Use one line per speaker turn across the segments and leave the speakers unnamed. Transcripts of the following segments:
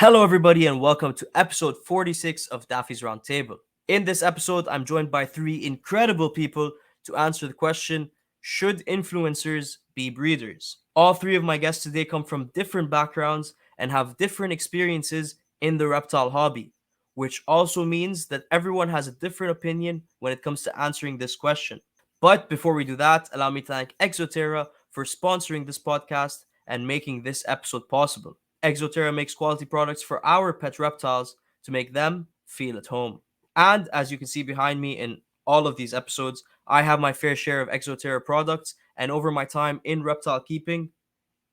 Hello, everybody, and welcome to episode 46 of Daffy's Roundtable. In this episode, I'm joined by three incredible people to answer the question: should influencers be breeders? All three of my guests today come from different backgrounds and have different experiences in the reptile hobby, which also means that everyone has a different opinion when it comes to answering this question. But before we do that, allow me to thank Exo Terra for sponsoring this podcast and making this episode possible. Exo Terra makes quality products for our pet reptiles to make them feel at home. And as you can see behind me in all of these episodes, I have my fair share of Exo Terra products. And over my time in reptile keeping,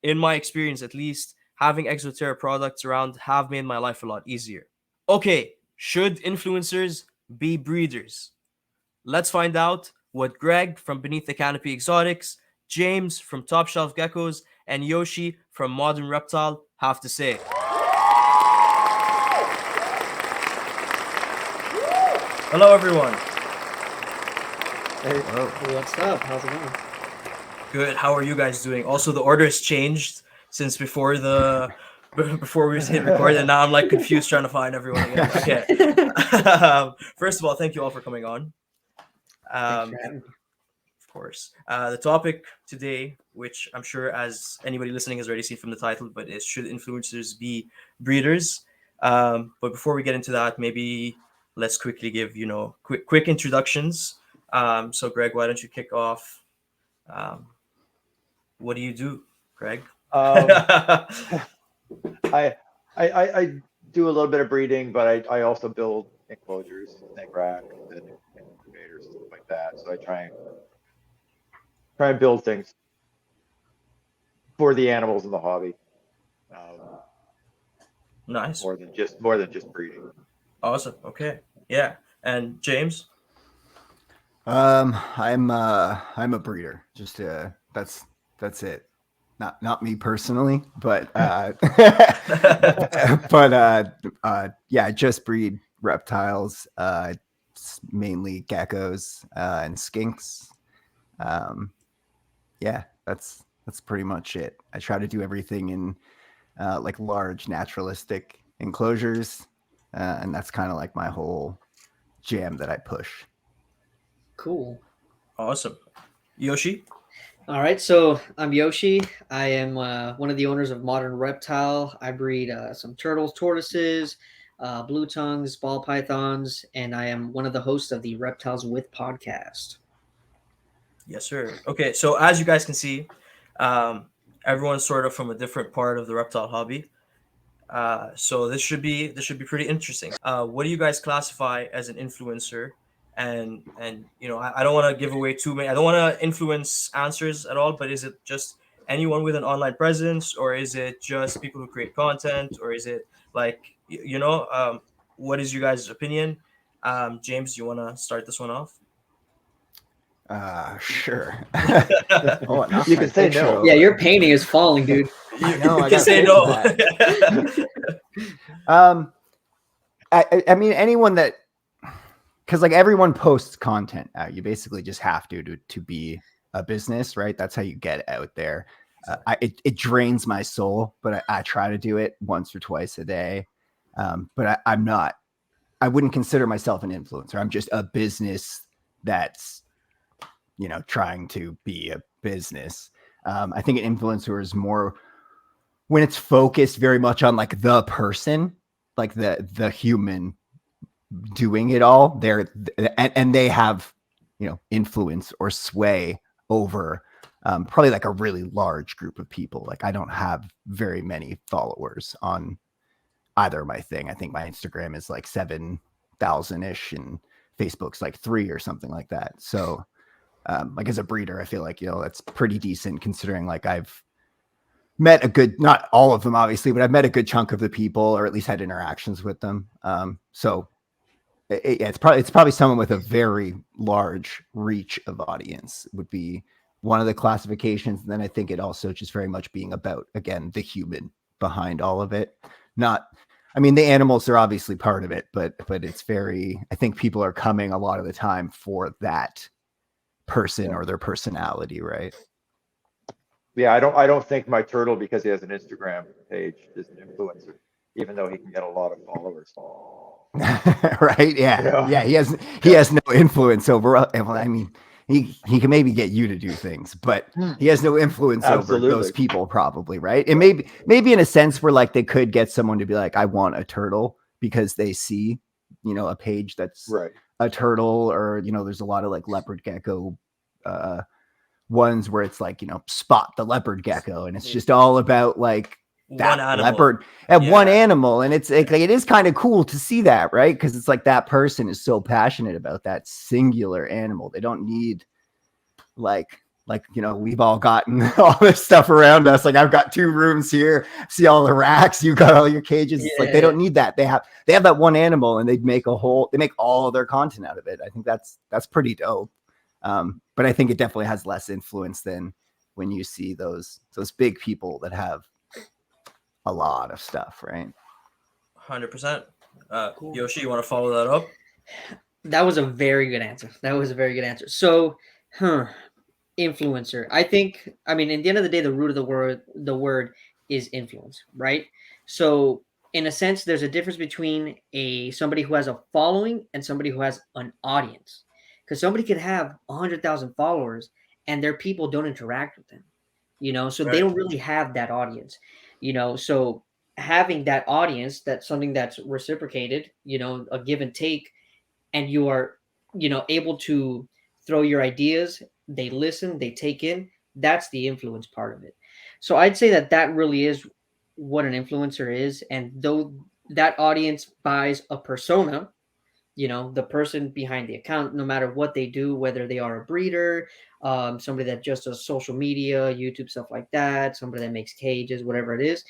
in my experience at least, having Exo Terra products around have made my life a lot easier. Okay, should influencers be breeders? Let's find out what Greg from Beneath the Canopy Exotics, James from Top Shelf Geckos, and Yoshi from Modern Reptile have to say. Hello, everyone.
Hey, what's up? How's it going?
Good. How are you guys doing? Also, the order has changed since before we hit record, and now I'm like confused trying to find everyone again. Okay. First of all, thank you all for coming on.
Thanks for having me.
Of course. The topic today, which I'm sure as anybody listening has already seen from the title, but is should influencers be breeders? But before we get into that, maybe let's quickly give quick introductions. So Greg, why don't you kick off? What do you do, Greg?
I do a little bit of breeding, but I also build enclosures, snake racks, and incubators, stuff like that. So I try and build things for the animals in the hobby.
Nice.
More than just breeding.
Awesome. Okay. Yeah. And James?
I'm a breeder. Just that's it. Not me personally, but yeah, I just breed reptiles, mainly geckos and skinks. Yeah, that's pretty much it. I try to do everything in like large naturalistic enclosures, and that's kind of like my whole jam that I push.
Cool.
Awesome. Yoshi?
All right, so I'm Yoshi. I am one of the owners of Modern Reptile. I breed some turtles, tortoises, blue tongues, ball pythons, and I am one of the hosts of the Reptiles with podcast.
Yes, sir. Okay, so as you guys can see, everyone's sort of from a different part of the reptile hobby. So this should be pretty interesting. What do you guys classify as an influencer? And I don't want to give away too many. I don't want to influence answers at all. But is it just anyone with an online presence, or is it just people who create content, or is it like what is your guys' opinion? James, do you want to start this one off?
Sure.
You can say no.
Yeah, your painting is falling, dude.
You can say no.
I mean, anyone that, because like everyone posts content out, you basically just have to be a business, right? That's how you get out there. It drains my soul, but I try to do it once or twice a day. But I wouldn't consider myself an influencer. I'm just a business that's, trying to be a business. I think an influencer is more when it's focused very much on like the person, like the human doing it all there, and they have, influence or sway over probably like a really large group of people. Like I don't have very many followers on either of my thing. I think my Instagram is like 7,000-ish and Facebook's like 3 or something like that. So like as a breeder, I feel like, that's pretty decent considering like I've met a good, not all of them obviously, but I've met a good chunk of the people, or at least had interactions with them. So it's probably someone with a very large reach of audience would be one of the classifications. And then I think it also just very much being about, again, the human behind all of it. The animals are obviously part of it, but it's very, I think people are coming a lot of the time for that person or their personality, right?
Yeah, I don't think my turtle, because he has an Instagram page, is an influencer. even though he can get a lot of followers.
Right? Yeah.
Yeah.
He has no influence over. Well, I mean, he can maybe get you to do things, but he has no influence over those
Absolutely.
people, probably, right? And maybe in a sense where like they could get someone to be like, I want a turtle because they see, a page that's
Right.
a turtle, or there's a lot of like leopard gecko ones where it's like, spot the leopard gecko, and it's just all about like that
One animal.
leopard and
Yeah.
one animal, and it's like it is kind of cool to see that, right? Because it's like that person is so passionate about that singular animal. They don't need like we've all gotten all this stuff around us. Like I've got 2 rooms here, see all the racks, you got all your cages. It's like they don't need that. They have that one animal, and they make all of their content out of it. I think that's pretty dope. But I think it definitely has less influence than when you see those big people that have a lot of stuff, right?
100%. Yoshi, you want to follow that up?
That was a very good answer. So, influencer. I mean, in the end of the day, the root of the word is influence, right? So, in a sense, there's a difference between somebody who has a following and somebody who has an audience. Because somebody could have 100,000 followers and their people don't interact with them, so they don't really have that audience, so having that audience, that's something that's reciprocated, a give and take, and you are, able to throw your ideas, they listen, they take in, that's the influence part of it. So I'd say that really is what an influencer is. And though that audience buys a persona, the person behind the account, no matter what they do, whether they are a breeder, somebody that just does social media, YouTube, stuff like that, somebody that makes cages, whatever it is.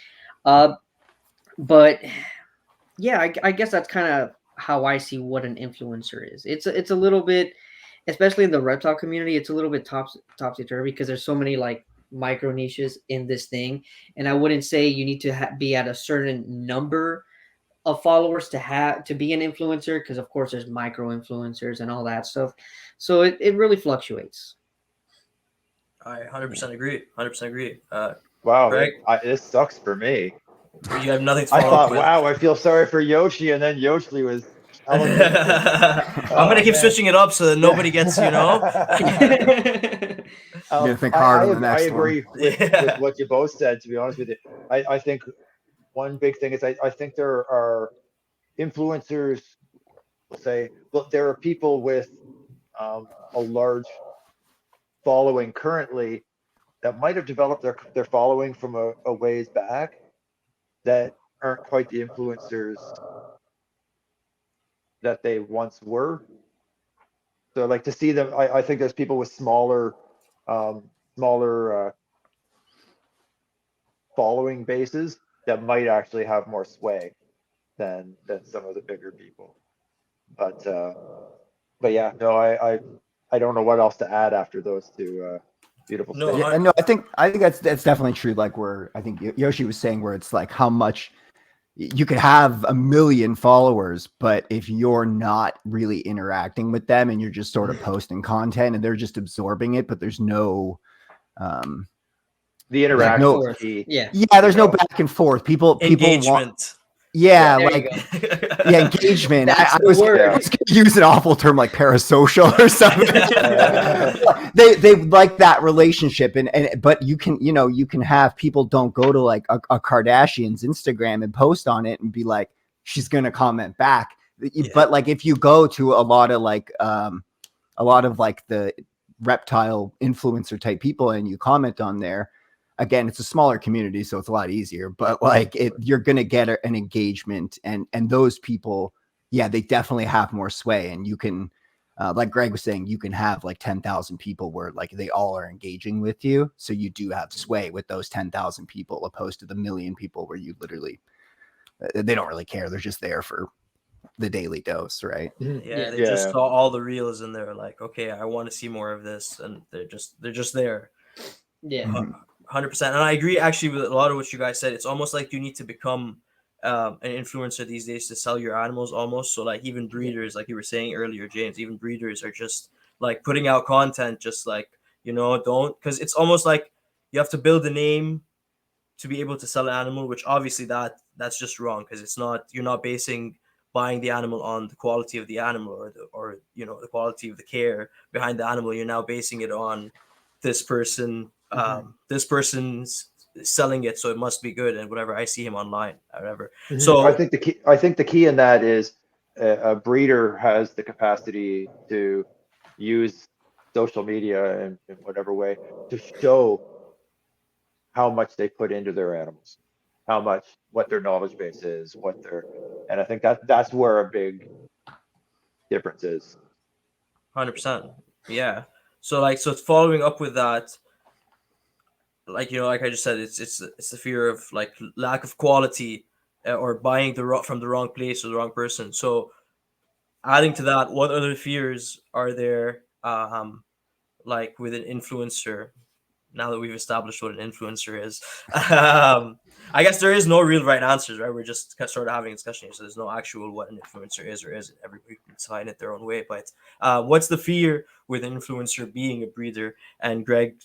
But yeah, I guess that's kind of how I see what an influencer is. It's a little bit, especially in the reptile community, it's a little bit topsy turvy because there's so many like micro niches in this thing, and I wouldn't say you need to be at a certain number of followers to be an influencer, because of course there's micro influencers and all that stuff. So it really fluctuates.
I 100% agree. 100% agree.
Wow,
Greg?
this sucks for me.
You have nothing to
I
follow up
thought,
with.
wow, I feel sorry for Yoshi, and then Yoshi was telling me.
I'm gonna keep switching it up so that nobody gets,
You're gonna think hard on the next
I agree
one.
with what you both said, to be honest with you. I think one big thing is I think there are influencers, we'll say, but there are people with a large following currently that might have developed their following from a ways back that aren't quite the influencers that they once were. So like to see them, I think there's people with smaller following bases that might actually have more sway than some of the bigger people. But yeah, no, I don't know what else to add after those 2 beautiful
No,
statements.
Yeah, no, I think that's definitely true. Like where I think Yoshi was saying, where it's like how much you could have 1 million followers, but if you're not really interacting with them and you're just sort of posting content and they're just absorbing it, but there's no
The interaction is key.
Yeah,
there's no back and forth. People want
engagement.
engagement.
That's
I
the
was
word.
gonna use an awful term like parasocial or something. They like that relationship, but you can have people don't go to like a Kardashian's Instagram and post on it and be like, she's gonna comment back. But like if you go to a lot of the reptile influencer type people and you comment on there, again, it's a smaller community, so it's a lot easier, but like you're going to get an engagement, and those people, they definitely have more sway. And you can, like Greg was saying, you can have like 10,000 people where like they all are engaging with you. So you do have sway with those 10,000 people opposed to the 1 million people where you literally, they don't really care. They're just there for the daily dose, right?
Yeah, they just saw all the reels and they're like, okay, I want to see more of this, and they're just there.
Yeah.
100%. And I agree actually with a lot of what you guys said. It's almost like you need to become an influencer these days to sell your animals almost. So like even breeders, like you were saying earlier, James, even breeders are just like putting out content, just like, because it's almost like you have to build a name to be able to sell an animal, which obviously that's just wrong, because it's not, you're not buying the animal on the quality of the animal, or the quality of the care behind the animal. You're now basing it on this person, this person's selling it, so it must be good, and whatever I see him online, whatever. So
I think the key in that is a breeder has the capacity to use social media in whatever way to show how much they put into their animals, what their knowledge base is, and I think that's where a big difference is.
100%, yeah. So following up with that, like I just said, it's the fear of like lack of quality, or buying from the wrong place or the wrong person. So adding to that, what other fears are there, like with an influencer? Now that we've established what an influencer is, I guess there is no real right answers, right? We're just sort of having a discussion here, so there's no actual what an influencer is or isn't. Everybody can define it their own way. But what's the fear with an influencer being a breeder? And Greg,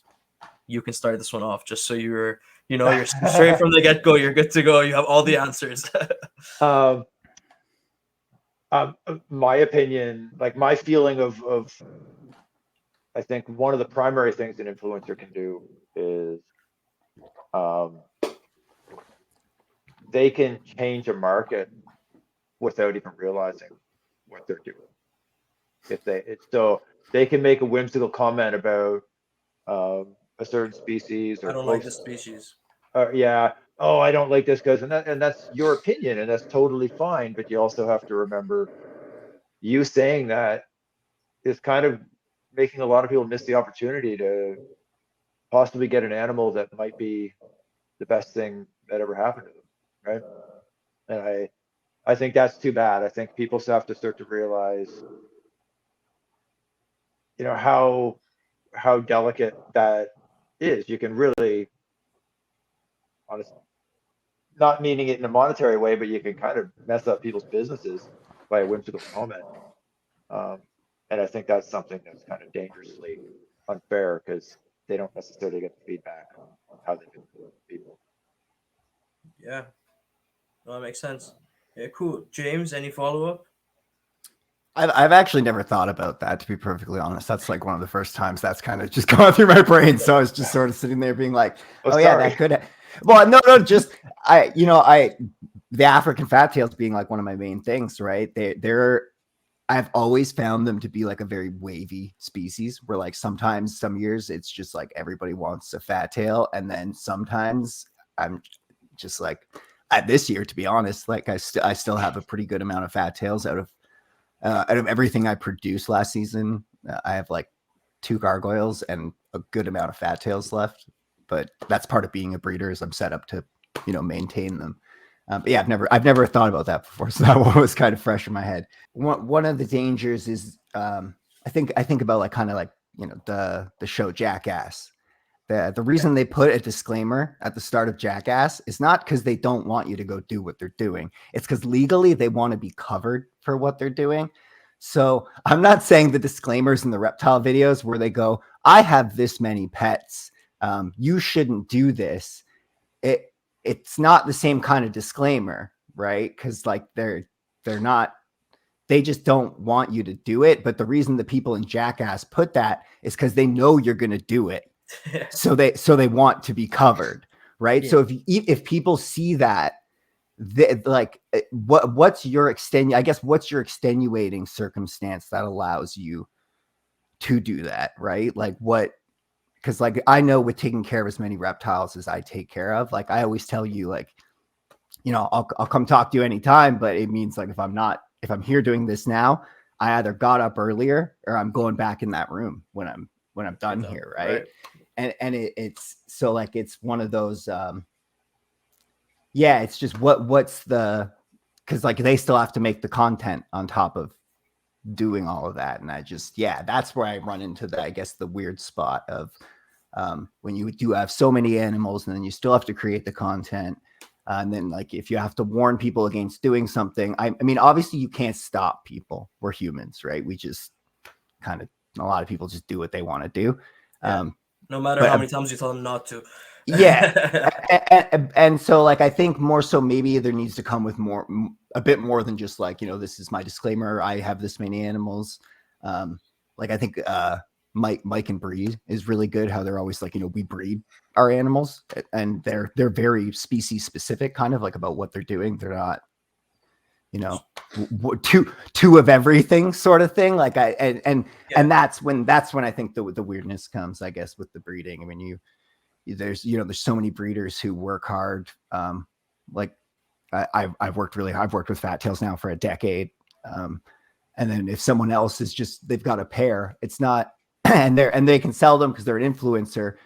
you can start this one off, just so you're straight from the get-go. You're good to go. You have all the answers.
My opinion, like my feeling of I think one of the primary things an influencer can do is they can change a market without even realizing what they're doing. So they can make a whimsical comment about a certain species, or
I don't like this species.
Yeah, oh, I don't like this because, and that's your opinion, and that's totally fine. But you also have to remember, you saying that is kind of making a lot of people miss the opportunity to possibly get an animal that might be the best thing that ever happened to them, right? And I think that's too bad. I think people have to start to realize, how delicate that is. You can really, honestly, not meaning it in a monetary way, but you can kind of mess up people's businesses by a whimsical comment. And I think that's something that's kind of dangerously unfair, because they don't necessarily get the feedback on how they do people.
Yeah, no, that makes sense. Yeah, cool. James, any follow up?
I've actually never thought about that, to be perfectly honest. That's like one of the first times that's kind of just gone through my brain. So I was just sort of sitting there being like, oh yeah, that could. Well, no, just the African fat tails being like one of my main things, right? I've always found them to be like a very wavy species, where like sometimes some years it's just like everybody wants a fat tail, and then sometimes I'm just like, this year, to be honest, like I still have a pretty good amount of fat tails out of everything I produced last season. I have like 2 gargoyles and a good amount of fat tails left, but that's part of being a breeder, is I'm set up to maintain them. But yeah, I've never thought about that before, so that one was kind of fresh in my head. One of the dangers is I think about like kind of like the show Jackass. The reason they put a disclaimer at the start of Jackass is not because they don't want you to go do what they're doing. It's because legally they want to be covered for what they're doing. So I'm not saying the disclaimers in the reptile videos where they go, I have this many pets, you shouldn't do this. It's not the same kind of disclaimer, right? Because like they're not, they just don't want you to do it. But the reason the people in Jackass put that is because they know you're going to do it. So they want to be covered, right? Yeah. So if people see that, like what's your extenuating circumstance that allows you to do that, right? Like what? Because like I know with taking care of as many reptiles as I take care of, like I always tell you, like, I'll come talk to you anytime, but it means like if I'm here doing this now, I either got up earlier or I'm going back in that room when I'm done here, right? And it's so like it's one of those it's just what's the, because like they still have to make the content on top of doing all of that, and I just that's where I run into the weird spot of when you do have so many animals and then you still have to create the content, and then like if you have to warn people against doing something, I mean obviously you can't stop people, we're humans, right? We just kind of, a lot of people just do what they want to do.
No matter how many times you tell them not to.
Yeah. And so like I think more so maybe there needs to come with a bit more than just like, this is my disclaimer, I have this many animals. Like I think Mike and Breed is really good, how they're always like, we breed our animals, and they're very species specific, kind of like about what they're doing. They're not two of everything sort of thing. Like and that's when I think the weirdness comes, I guess, with the breeding. I mean, there's so many breeders who work hard. Like I've worked with Fat Tails now for a decade. And then if someone else is they've got a pair, it's not, and they can sell them because they're an influencer.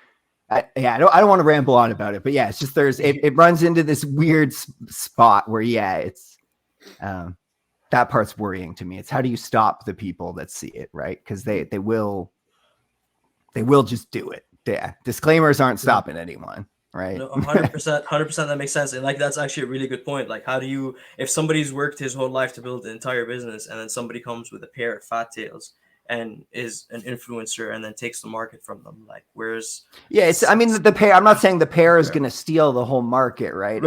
I don't want to ramble on about it, but yeah, it's just it runs into this weird spot where it's that part's worrying to me. It's how do you stop the people that see it, right? Because they will just do it. Yeah, disclaimers aren't stopping anyone, right?
No, 100%, that makes sense. And like that's actually a really good point. Like, how do you, if somebody's worked his whole life to build an entire business, and then somebody comes with a pair of Fat Tails and is an influencer and then takes the market from them, like, where's
the pair, I'm not saying the pair is going to steal the whole market, right?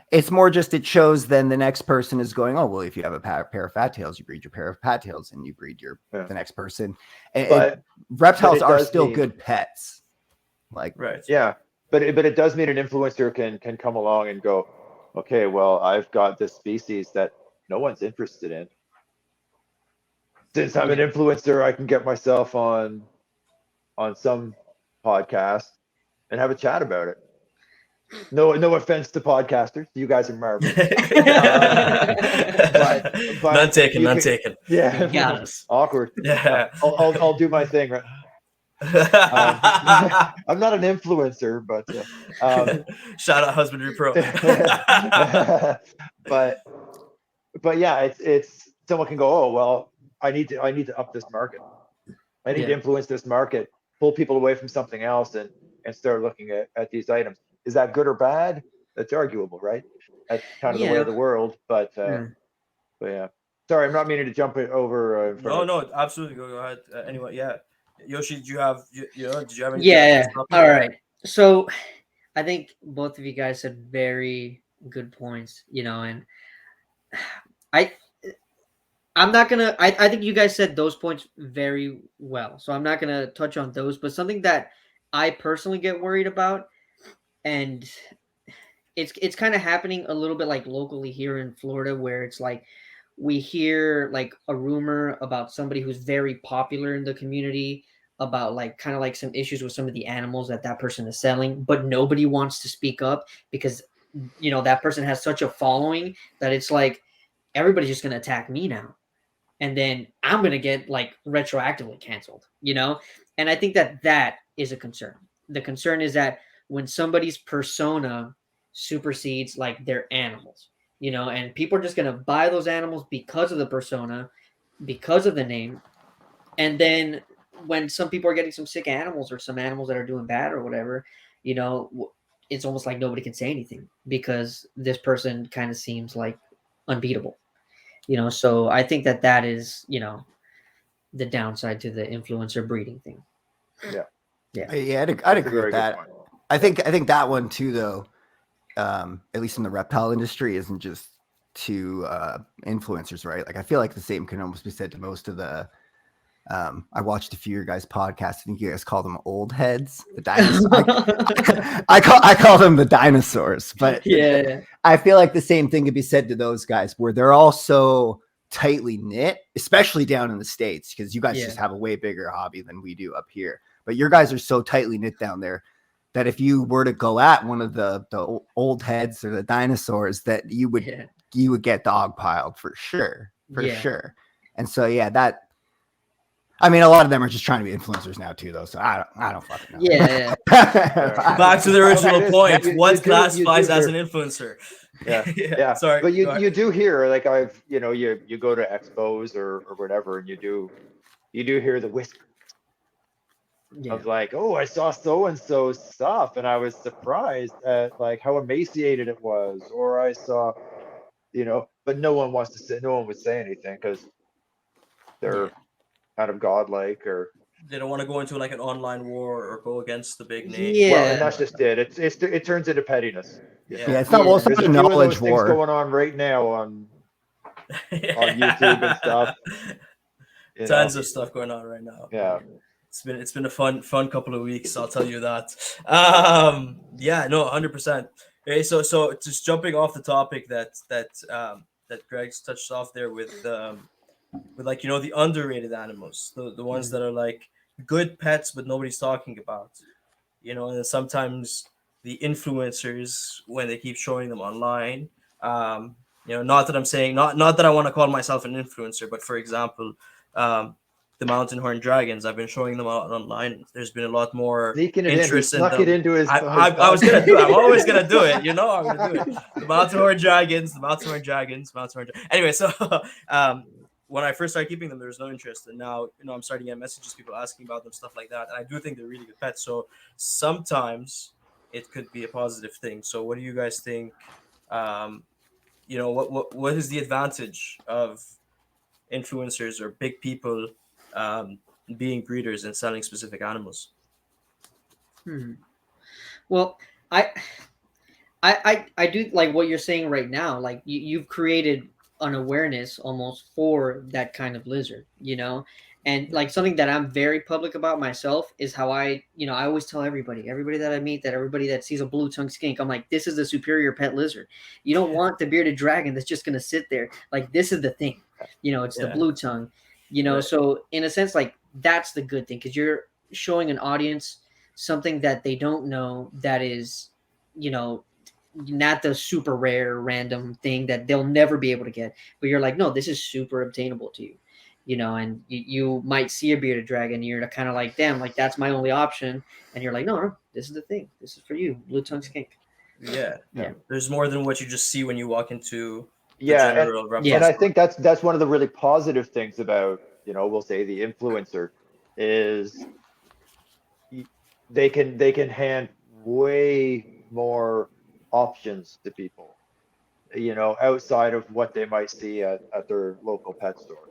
It's more just it shows then the next person is going, oh, well, if you have a pair of Fat Tails, you breed your pair of Fat Tails and you breed the next person. And reptiles are still good pets. Like,
right.
Yeah. But it does mean an influencer can come along and go, okay, well, I've got this species that no one's interested in. Since I'm an influencer, I can get myself on some podcast and have a chat about it. No offense to podcasters, you guys are marvelous. But
none taken.
Yeah,
You got us.
Awkward.
Yeah.
I'll do my thing. Right? I'm not an influencer, but
shout out Husbandry Pro.
but yeah, it's someone can go, oh well, I need to up this market. I need to influence this market, pull people away from something else, and start looking at these items. Is that good or bad? That's arguable, right? That's kind of the way of the world. But yeah. Sorry, I'm not meaning to jump it over.
No, absolutely. Go ahead. Anyway, yeah. Yoshi, did you have any?
Yeah. All right. So I think both of you guys said very good points, and I'm not gonna. I think you guys said those points very well, so I'm not gonna touch on those. But something that I personally get worried about, and it's kind of happening a little bit like locally here in Florida, where it's like we hear like a rumor about somebody who's very popular in the community about like kind of like some issues with some of the animals that person is selling, but nobody wants to speak up because that person has such a following that it's like everybody's just gonna attack me now. And then I'm going to get like retroactively canceled, And I think that is a concern. The concern is that when somebody's persona supersedes like their animals, and people are just going to buy those animals because of the persona, because of the name. And then when some people are getting some sick animals or some animals that are doing bad or whatever, it's almost like nobody can say anything because this person kind of seems like unbeatable. So I think that is, the downside to the influencer breeding thing.
Yeah, I'd agree with that. I think that one too, though, at least in the reptile industry, isn't just to influencers, right? Like I feel like the same can almost be said to most of the. I watched a few of your guys' podcasts. I think you guys call them old heads, the dinosaurs. I call them the dinosaurs, but
yeah,
I feel like the same thing could be said to those guys, where they're all so tightly knit, especially down in the States, because you guys just have a way bigger hobby than we do up here. But your guys are so tightly knit down there that if you were to go at one of the old heads or the dinosaurs, that you would get dogpiled for sure, sure. And so that. I mean, a lot of them are just trying to be influencers now too, though. So I don't fucking know.
Yeah.
Back to the original point. What classifies as an influencer?
Yeah.
Sorry,
but you do hear, like, you go to expos or whatever, and you do hear the whisper of like, oh, I saw so and so stuff, and I was surprised at like how emaciated it was, or I saw, but no one would say anything because they're kind of godlike, or
They don't want to go into like an online war or go against the big name.
Well, and
Yeah.
that's just it. It turns into pettiness. You know?
Yeah, it's not. Well, it's
Yeah.
not
There's
a
a few of
knowledge
those things
war.
going on right now on YouTube and stuff. You know,
Tons of stuff going on right now.
yeah.
It's been a fun couple of weeks. I'll tell you that. Yeah, no, 100%. Okay, so just jumping off the topic that Greg's touched off there with like the underrated animals, the ones that are like good pets but nobody's talking about. And then sometimes the influencers when they keep showing them online. Not that I'm saying not that I want to call myself an influencer, but for example, um, the mountain horn dragons. I've been showing them out online. There's been a lot more
Sneaking it in. He
interest in
snuck it
them.
into his.
I was gonna do it. I'm always gonna do it. I'm gonna do it. The mountain horn dragons. Anyway, so when I first started keeping them, there was no interest, and now I'm starting to get messages, people asking about them, stuff like that. And I do think they're really good pets. So sometimes it could be a positive thing. So what do you guys think? What is the advantage of influencers or big people um, being breeders and selling specific animals?
Well, I, I do like what you're saying right now. Like you've created an awareness almost for that kind of lizard, and like something that I'm very public about myself is how I always tell everybody that I meet, that everybody that sees a blue tongue skink, I'm like, this is the superior pet lizard. You don't want the bearded dragon that's just gonna sit there. Like this is the thing, it's the blue tongue,
Right.
So in a sense, like that's the good thing because you're showing an audience something that they don't know that is, not the super rare random thing that they'll never be able to get, but you're like, no, this is super obtainable to you, and you might see a bearded dragon, you're kind of like, damn, like that's my only option, and you're like, no, this is the thing, this is for you, blue tongue skink.
Yeah.
Yeah.
There's more than what you just see when you walk into the
Yeah,
general reptile
and I
store.
think that's one of the really positive things about we'll say the influencer is they can hand way more options to people, outside of what they might see at their local pet store.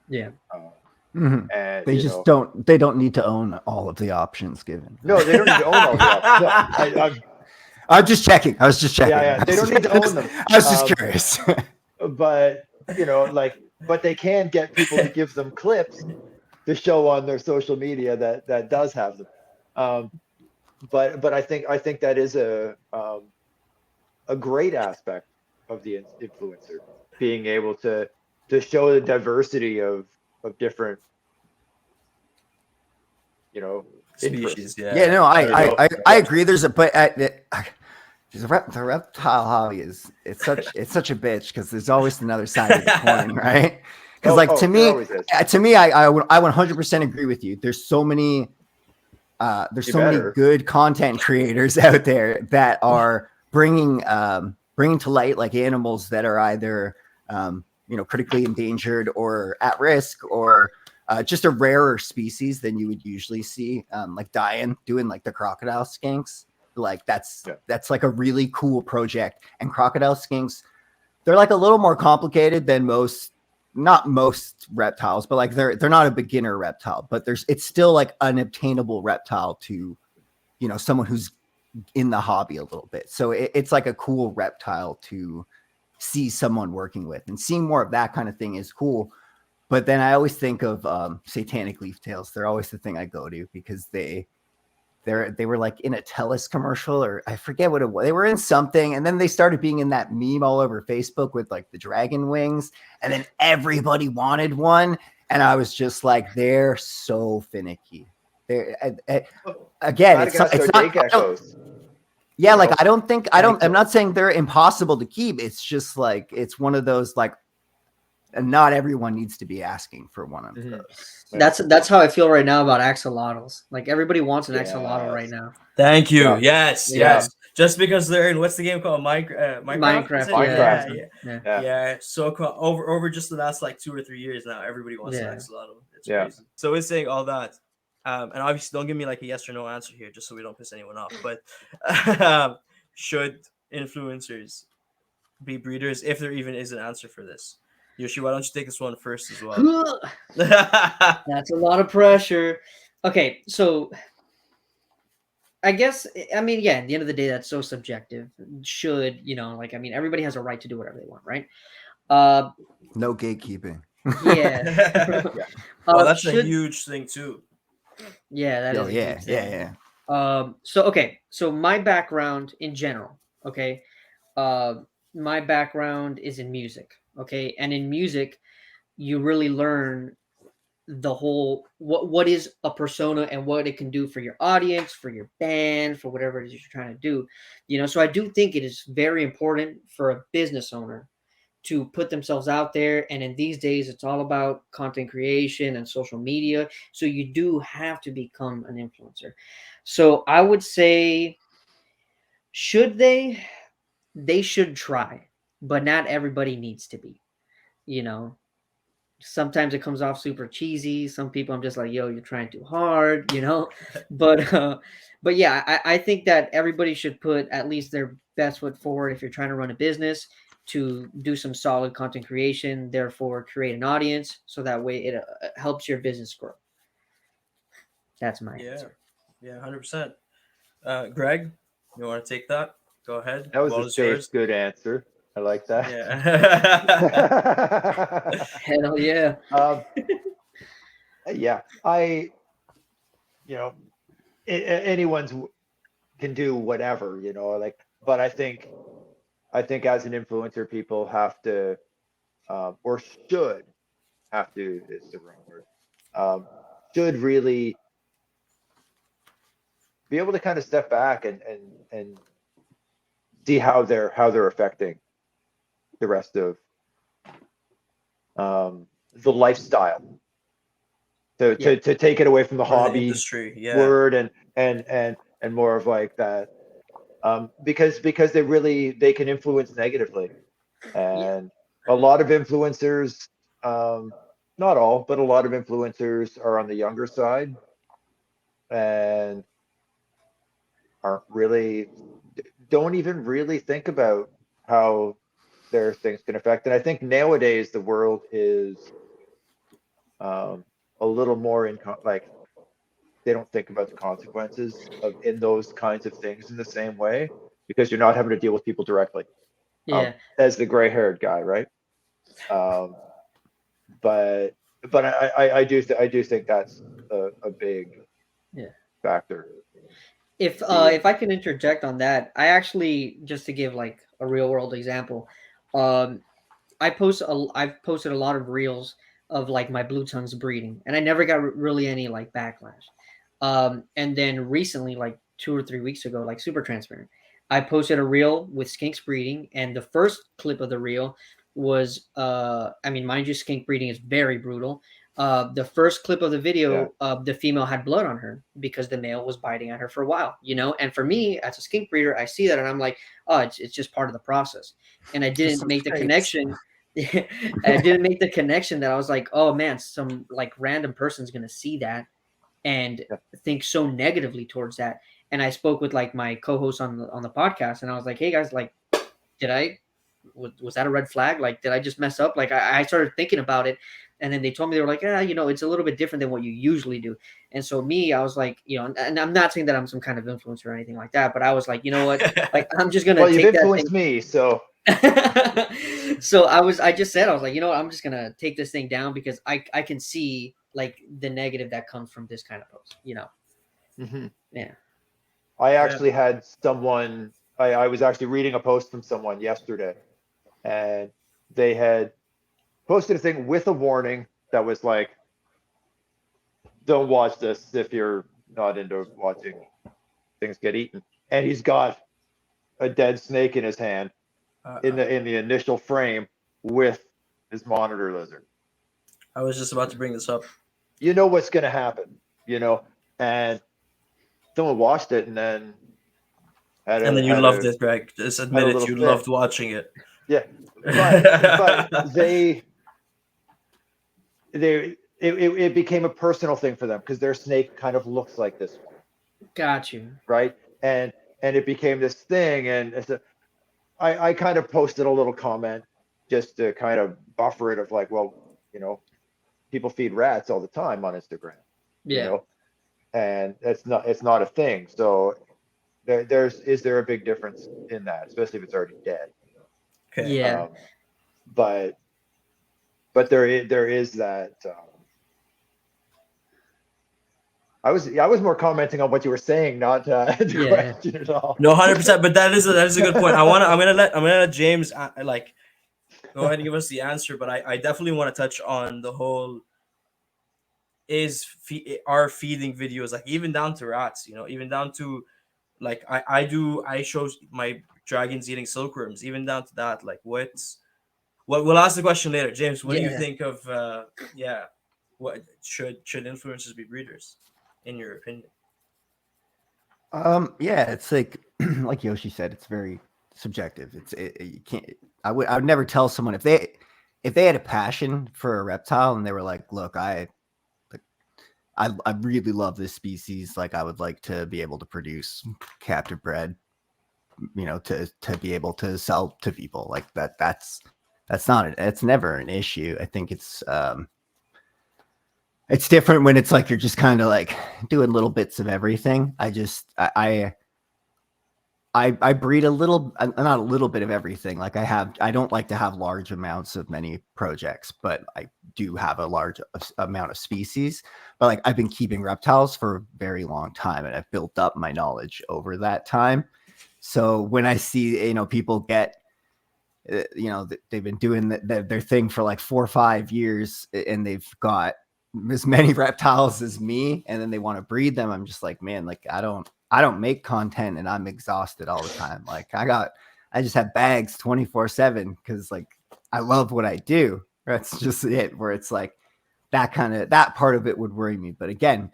Yeah.
And
They just don't. They don't need to own all of the options given.
No, they don't need to own all the options. No,
I'm just checking. I was just checking.
Yeah, they don't need to own them.
I was just curious.
But but they can get people to give them clips to show on their social media that does have them. But I think that is a great aspect of the influencer, being able to show the diversity of different
Species,
interests.
Yeah, no, I agree. There's a but the reptile hobby it's such a bitch because there's always another side of the coin, right? Because to me, I 100% agree with you. There's so many many good content creators out there that are bringing to light like animals that are either critically endangered or at risk, or just a rarer species than you would usually see, like doing like the crocodile skinks. Like that's like a really cool project. And crocodile skinks, they're like a little more complicated than not most reptiles, but like they're not a beginner reptile, but it's still like an obtainable reptile to someone who's in the hobby a little bit. So it's like a cool reptile to see someone working with, and seeing more of that kind of thing is cool. But then I always think of satanic leaf tails. They're always the thing I go to because they were like in a TELUS commercial, or I forget what it was. They were in something, and then they started being in that meme all over Facebook with like the dragon wings, and then everybody wanted one, and I was just like, they're so finicky. They're again, it's not
Geckos.
Yeah, like I'm not saying they're impossible to keep. It's just like it's one of those like, and not everyone needs to be asking for one of those.
That's how I feel right now about axolotls. Like everybody wants an axolotl right now.
Thank you.
Yeah.
Yes. Just because they're in what's the game called? Minecraft. Yeah. So over just the last like 2 or 3 years now, everybody wants an axolotl. It's crazy. So we're saying all that. And obviously don't give me like a yes or no answer here, just so we don't piss anyone off. But should influencers be breeders, if there even is an answer for this? Yoshi, why don't you take this one first as well?
That's a lot of pressure. Okay, so I guess I mean, yeah, at the end of the day, that's so subjective. Should, like, I mean, everybody has a right to do whatever they want, right? Uh
No gatekeeping.
yeah.
Oh, that's a
Should
huge thing too.
Yeah, that
Oh
is a
yeah,
huge
yeah,
thing.
yeah.
So my background in general, okay, uh, my background is in music, okay, and in music, you really learn the whole what is a persona and what it can do for your audience, for your band, for whatever it is you're trying to do, So I do think it is very important for a business owner to put themselves out there. And in these days, it's all about content creation and social media. So you do have to become an influencer. So I would say, should they? They should try, but not everybody needs to be. You know, Sometimes it comes off super cheesy. Some people, I'm just like, yo, you're trying too hard, But but yeah, I think that everybody should put at least their best foot forward if you're trying to run a business, to do some solid content creation, therefore create an audience, so that way it helps your business grow. That's my
Yeah,
answer.
yeah, 100%. Greg, you want to take that? Go ahead.
That was
Ball
a
is
safe,
yours.
good answer. I like that.
Yeah.
Hell yeah.
Yeah, you know, anyone's can do whatever, like, but I think as an influencer, people have to, or should have to, is the wrong word, should really be able to kind of step back and see how they're affecting the rest of the lifestyle, to,
Yeah.
to take it away from the
Or the
hobby
industry. Yeah.
word and more of like that, because they can influence negatively.
Yeah.
And a lot of influencers, not all, but a lot of influencers are on the younger side and aren't really, don't even really think about how their things can affect. And I think nowadays the world is, um, a little more like, they don't think about the consequences of in those kinds of things in the same way, because you're not having to deal with people directly,
Yeah.
as the gray-haired guy, right? Um, but I do think that's a big
Yeah.
factor.
If I can interject on that, I actually, just to give like a real world example, um I've posted a lot of reels of like my blue tongues breeding, and I never got really any like backlash. And then recently, like 2 or 3 weeks ago, like super transparent, I posted a reel with skinks breeding, and the first clip of the reel was, I mean, mind you, skink breeding is very brutal. The first clip of the
Yeah,
video, the female had blood on her because the male was biting at her for a while, And for me, as a skink breeder, I see that and I'm like, oh, it's just part of the process. And I
Just
didn't
some
make the
traits.
connection. I didn't make the connection that I was like, oh man, some like random person's gonna see that and
yeah.
think so negatively towards that. And I spoke with like my co-host on the podcast, and I was like, hey guys, like, did I was that a red flag? Like, did I just mess up? Like, I started thinking about it, and then they told me, they were like, yeah, it's a little bit different than what you usually do. And so me, I was like, and I'm not saying that I'm some kind of influencer or anything like that, but I was like, you know what, like, I'm just
Well,
gonna
you've
take that thing.
influenced me, so
So I just said, I was like, you know what, I'm just gonna take this thing down because I can see like the negative that comes from this kind of post.
mhm.
Yeah.
I
Yeah.
actually had someone. I was actually reading a post from someone yesterday, and they had posted a thing with a warning that was like, "Don't watch this if you're not into watching things get eaten." And he's got a dead snake in his hand in
Uh,
the initial frame with his monitor lizard.
I was just about to bring this up.
You know what's going to happen, and someone watched it and then had
And
a
then you
had
loved
a
it, Greg. Just
had
admit
a
it.
little
You
fit.
loved watching it.
Yeah, but it became a personal thing for them because their snake kind of looks like this one,
Got you.
right? And it became this thing, and I kind of posted a little comment just to kind of buffer it of like, well, people feed rats all the time on Instagram,
Yeah.
and it's not a thing. So is there a big difference in that, especially if it's already dead?
Okay.
Yeah.
But there is that. I was more commenting on what you were saying, not the
Yeah.
question at all.
No, 100%. But that is a good point. I'm gonna let James like go ahead and give us the answer. But I definitely want to touch on the whole are feeding videos, like even down to rats, even down to like I show my dragons eating silkworms, even down to that. Like what we'll ask the question later. James, what do you
Yeah.
think of what should influencers be breeders in your opinion?
Yeah, it's like Yoshi said, it's very subjective. You can't. I would never tell someone if they had a passion for a reptile and they were like, look, I really love this species. Like, I would like to be able to produce captive bred, to be able to sell to people like that. That's not it. It's never an issue. I think it's different when it's like you're just kind of like doing little bits of everything. I breed not a little bit of everything. Like I don't like to have large amounts of many projects, but I do have a large amount of species. But like I've been keeping reptiles for a very long time, and I've built up my knowledge over that time. So when I see, people get, they've been doing their thing for like 4 or 5 years, and they've got as many reptiles as me, and then they want to breed them. I'm just like, man, like I don't make content, and I'm exhausted all the time. Like I just have bags 24/7 because like I love what I do. That's just it. Where it's like that part of it would worry me. But again,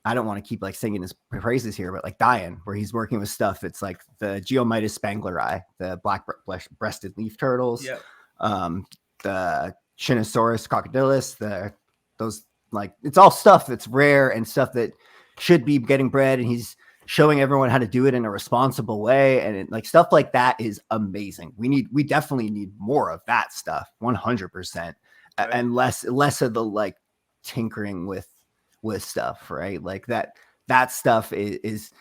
I don't want to keep like singing his praises here, but like Diane, where he's working with stuff. It's like the Geomitis spangleri, the black breasted leaf turtles,
Yeah.
the Chinosaurus crocodilus, those like it's all stuff that's rare and stuff that should be getting bred, and he's showing everyone how to do it in a responsible way, and like stuff like that is amazing. We definitely need more of that stuff, 100%,
Right.
and less of the like tinkering with stuff, right? Like that stuff is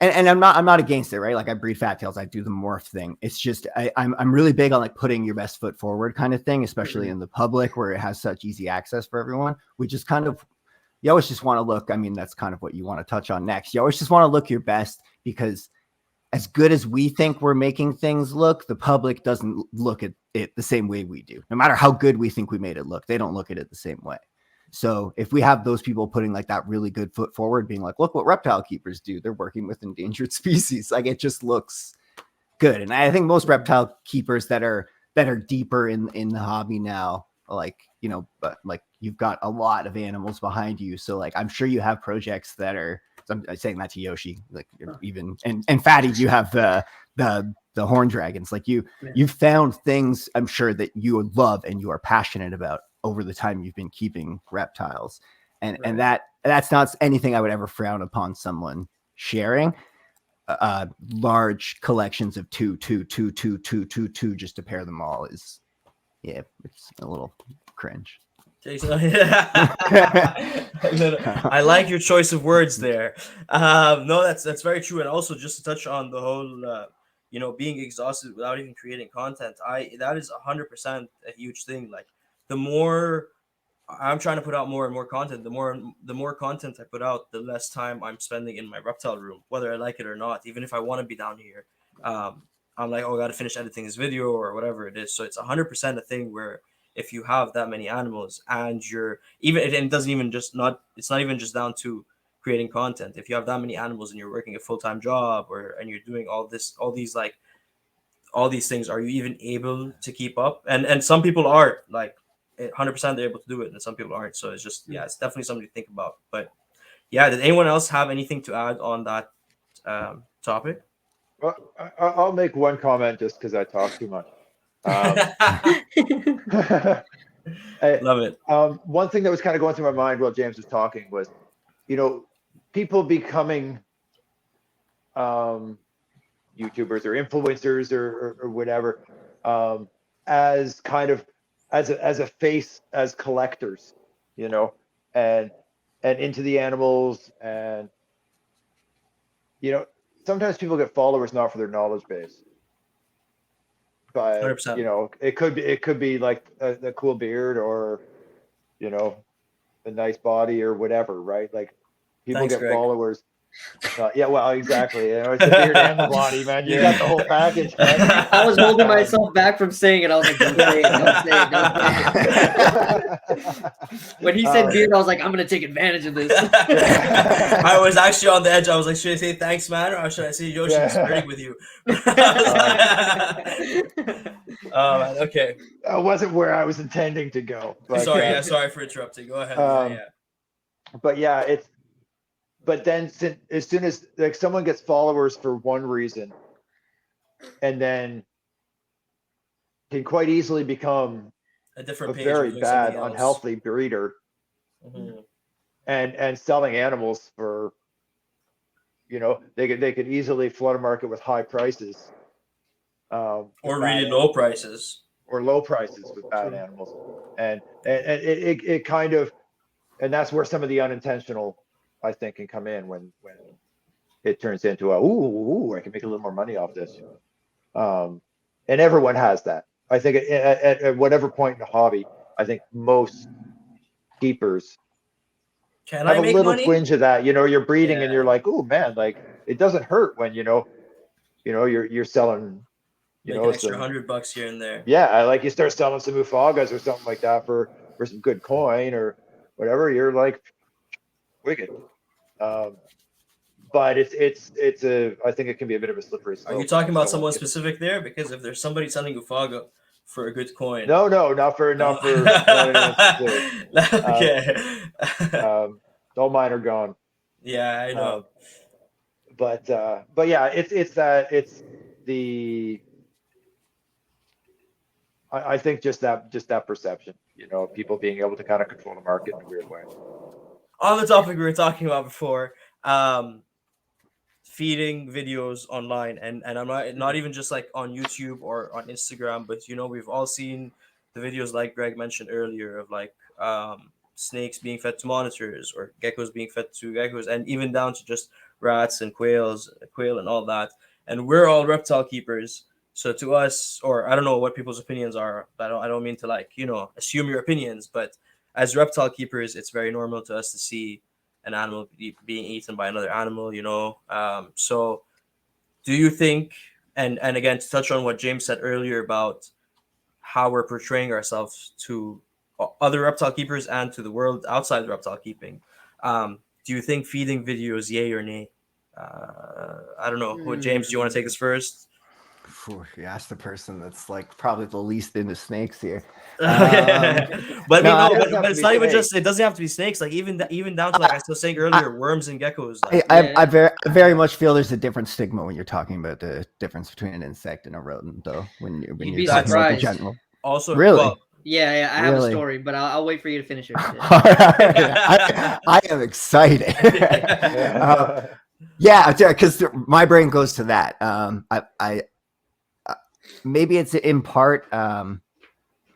and I'm not against it, right? Like I breed fat tails, I do the morph thing. It's just I'm really big on like putting your best foot forward kind of thing, especially in the public where it has such easy access for everyone. We just kind of you always just want to look. I mean, that's kind of what you want to touch on next. You always just want to look your best, because as good as we think we're making things look, the public doesn't look at it the same way we do. No matter how good we think we made it look, they don't look at it the same way. So if we have those people putting like that really good foot forward, being like, look what reptile keepers do, they're working with endangered species. Like it just looks good. And I think most reptile keepers that are deeper in the hobby now, like, but like you've got a lot of animals behind you. So like, I'm sure you have projects that are, I'm saying that to Yoshi, like even, and Fatty, you have the horn dragons. Like you've found things I'm sure that you love and you are passionate about over the time you've been keeping reptiles. And that's not anything I would ever frown upon someone sharing. Large collections of two just to pair them all is, yeah, it's a little cringe.
I like your choice of words there. No, that's very true. And also just to touch on the whole being exhausted without even creating content, that is 100% a huge thing. Like the more I'm trying to put out more and more content, the more content I put out, the less time I'm spending in my reptile room, whether I like it or not. Even if I want to be down here, I'm like, oh, I got to finish editing this video or whatever it is. So it's 100% a thing where if you have that many animals and you're even, it doesn't even just not, it's not even just down to creating content. If you have that many animals and you're working a full-time job and you're doing all these things, are you even able to keep up? And some people are like 100% they're able to do it, and some people aren't. So it's just, it's definitely something to think about. But yeah, did anyone else have anything to add on that topic?
Well, I'll make one comment just because I talk too much.
Love it.
One thing that was kind of going through my mind while James was talking was, people becoming YouTubers or influencers or whatever, as kind of as a face as collectors, you know, and into the animals. And you know, sometimes people get followers not for their knowledge base, but
100%.
you know, it could be like a cool beard, or you know, a nice body or whatever, right? Like people
Thanks,
get
Greg.
followers. Yeah, well, exactly. You know, it's the beard and the body, man. You got the whole package, man.
I was holding myself back from saying it. I was like, don't say it, don't say it, don't say it. When he said beard, I was like, I'm gonna take advantage of this.
I was actually on the edge. I was like, should I say thanks, man, or should I say Yoshi is flirting with you? Oh man, okay.
That wasn't where I was intending to go. But,
Sorry for interrupting. Go ahead.
But yeah, but then as soon as like someone gets followers for one reason, and then can quite easily become
a different page
very
doing
bad,
something else.
unhealthy breeder, and selling animals for, you know, they could easily flood a market with high prices,
or really low prices,
or low prices with bad animals, and it kind of, and that's where some of the unintentional, I think, can come in when it turns into I can make a little more money off this. And everyone has that. I think at whatever point in the hobby, I think most keepers
have
a little
money?
twinge of that. You know, you're breeding and you're like, oh man, like it doesn't hurt when you're selling,
an extra $100 here and there.
Yeah, like you start selling some Ufagas or something like that for some good coin or whatever. You're like, wicked. But it's I think it can be a bit of a slippery slope.
Are you talking about someone specific there? Because if there's somebody selling Ufaga for a good coin,
no, not for not anyone specific.
Okay.
All mine are gone.
Yeah, I know.
But yeah, it's the I think just that perception, you know, people being able to kind of control the market in a weird way.
On the topic we were talking about before, feeding videos online, and I'm not even just like on YouTube or on Instagram, but you know, we've all seen the videos like Greg mentioned earlier of like snakes being fed to monitors or geckos being fed to geckos, and even down to just rats and quail and all that. And we're all reptile keepers, so to us, or I don't know what people's opinions are, but I don't mean to like, you know, assume your opinions, but as reptile keepers, it's very normal to us to see an animal being eaten by another animal, you know. So do you think, and again, to touch on what James said earlier about how we're portraying ourselves to other reptile keepers and to the world outside of reptile keeping, do you think feeding videos, yay or nay? I don't know. James, do you want to take this first?
You asked the person that's like probably the least into snakes here.
But it's not even just, it doesn't have to be snakes. Like even down to, like I was saying earlier, worms and geckos. Like,
I very much feel there's a different stigma when you're talking about the difference between an insect and a rodent, though. When you're talking about the general.
Also,
really.
Well,
yeah, I have a story, but I'll wait for you to finish it.
I am excited. Yeah, because my brain goes to that. I maybe it's in part. I'm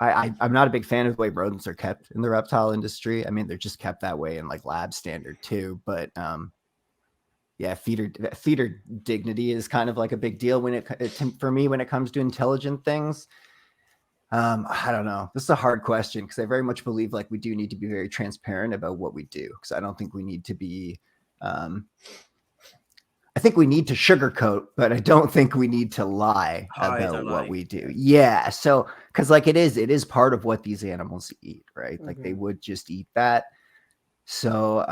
not a big fan of the way rodents are kept in the reptile industry. I mean, they're just kept that way in like lab standard too. But yeah, feeder dignity is kind of like a big deal for me when it comes to intelligent things. I don't know. This is a hard question because I very much believe like we do need to be very transparent about what we do, because I don't think we need to be. I think we need to sugarcoat, but I don't think we need to lie about what we do. Yeah. So, because like it is part of what these animals eat, right? Like they would just eat that. So,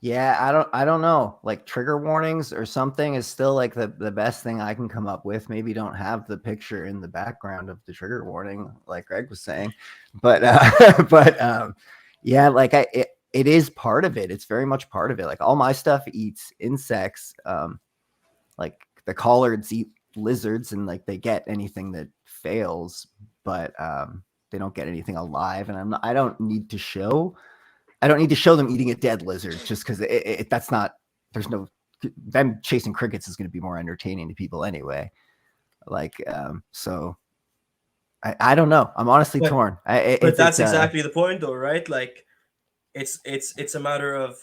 yeah, I don't know. Like trigger warnings or something is still like the best thing I can come up with. Maybe don't have the picture in the background of the trigger warning, like Greg was saying, but yeah, like it is part of it. It's very much part of it. Like all my stuff eats insects. Like the collards eat lizards, and like they get anything that fails, but they don't get anything alive. And I don't need to show them eating a dead lizard just because that's not. There's no. Them chasing crickets is going to be more entertaining to people anyway. Like, so I don't know. I'm honestly
But-
torn.
But that's exactly the point, though, right? Like, it's a matter of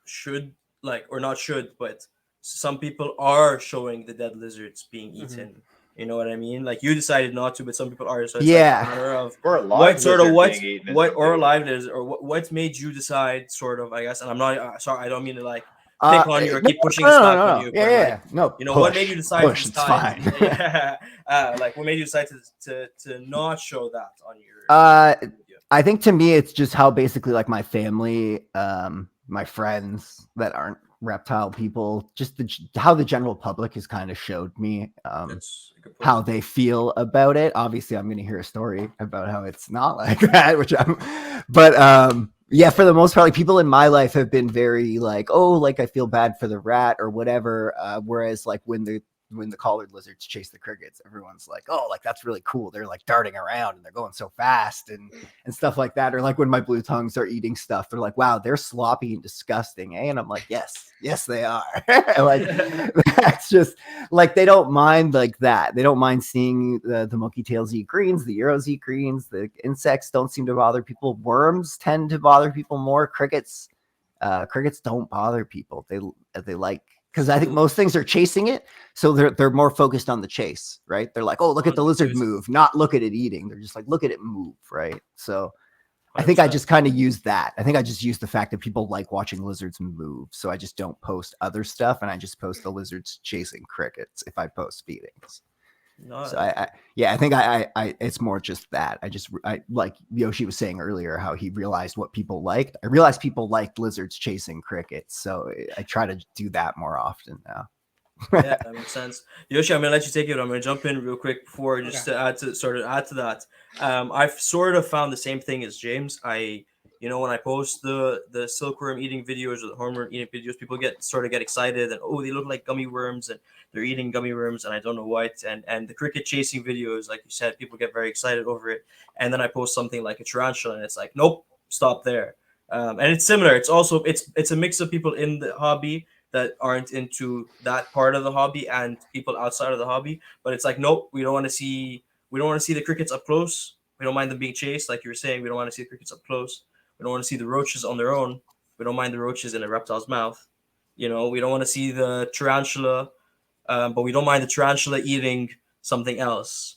should, like, or not should, but some people are showing the dead lizards being eaten. You know what I mean? Like, you decided not to, but some people are. So it's like a matter of
Or a live
what sort of
lizard being eaten in some
or a
cases.
live lizard, or what made you decide, sort of, I guess. And I'm not sorry, I don't mean to like pick on you or keep pushing this back on you, but like,
no,
you know, what made you decide to
push, it's
decide?
fine.
Yeah, like, what made you decide to not show that on your video?
I think to me, it's just how basically like my family, my friends that aren't reptile people, just how the general public has kind of showed me
That's a good point.
how they feel about it. Obviously, I'm going to hear a story about how it's not like that, but yeah, for the most part, like people in my life have been very like, oh, like I feel bad for the rat or whatever. Whereas like when the collared lizards chase the crickets, everyone's like, oh, like that's really cool. They're like darting around and they're going so fast and stuff like that. Or like when my blue tongues are eating stuff, they're like, wow, they're sloppy and disgusting, eh? And I'm like, yes, they are. Like that's just like they don't mind like that. They don't mind seeing the monkey tails eat greens, the Euros eat greens, the insects don't seem to bother people. Worms tend to bother people more. Crickets don't bother people. They like, because I think most things are chasing it, so they're more focused on the chase, right? They're like, oh, look at the lizard move, not look at it eating. They're just like, look at it move, right? So I think I just kind of use that. I think I just use the fact that people like watching lizards move, so I just don't post other stuff, and I just post the lizards chasing crickets if I post feedings.
No,
So I think I it's more just that. I like Yoshi was saying earlier how he realized what people liked. I realized people liked lizards chasing crickets, so I try to do that more often now.
Yeah, that makes sense. Yoshi, I'm gonna let you take it. I'm gonna jump in real quick before, just to add to that. I've sort of found the same thing as James. When I post the silkworm eating videos or the hornworm eating videos, people get excited and, oh, they look like gummy worms and they're eating gummy worms and I don't know what. And the cricket chasing videos, like you said, people get very excited over it. And then I post something like a tarantula and it's like, nope, stop there. And it's similar. It's also it's a mix of people in the hobby that aren't into that part of the hobby and people outside of the hobby. But it's like, nope, we don't want to see the crickets up close. We don't mind them being chased, like you were saying. We don't want to see the crickets up close. We don't want to see the roaches on their own. We don't mind the roaches in a reptile's mouth. We don't want to see the tarantula, but we don't mind the tarantula eating something else.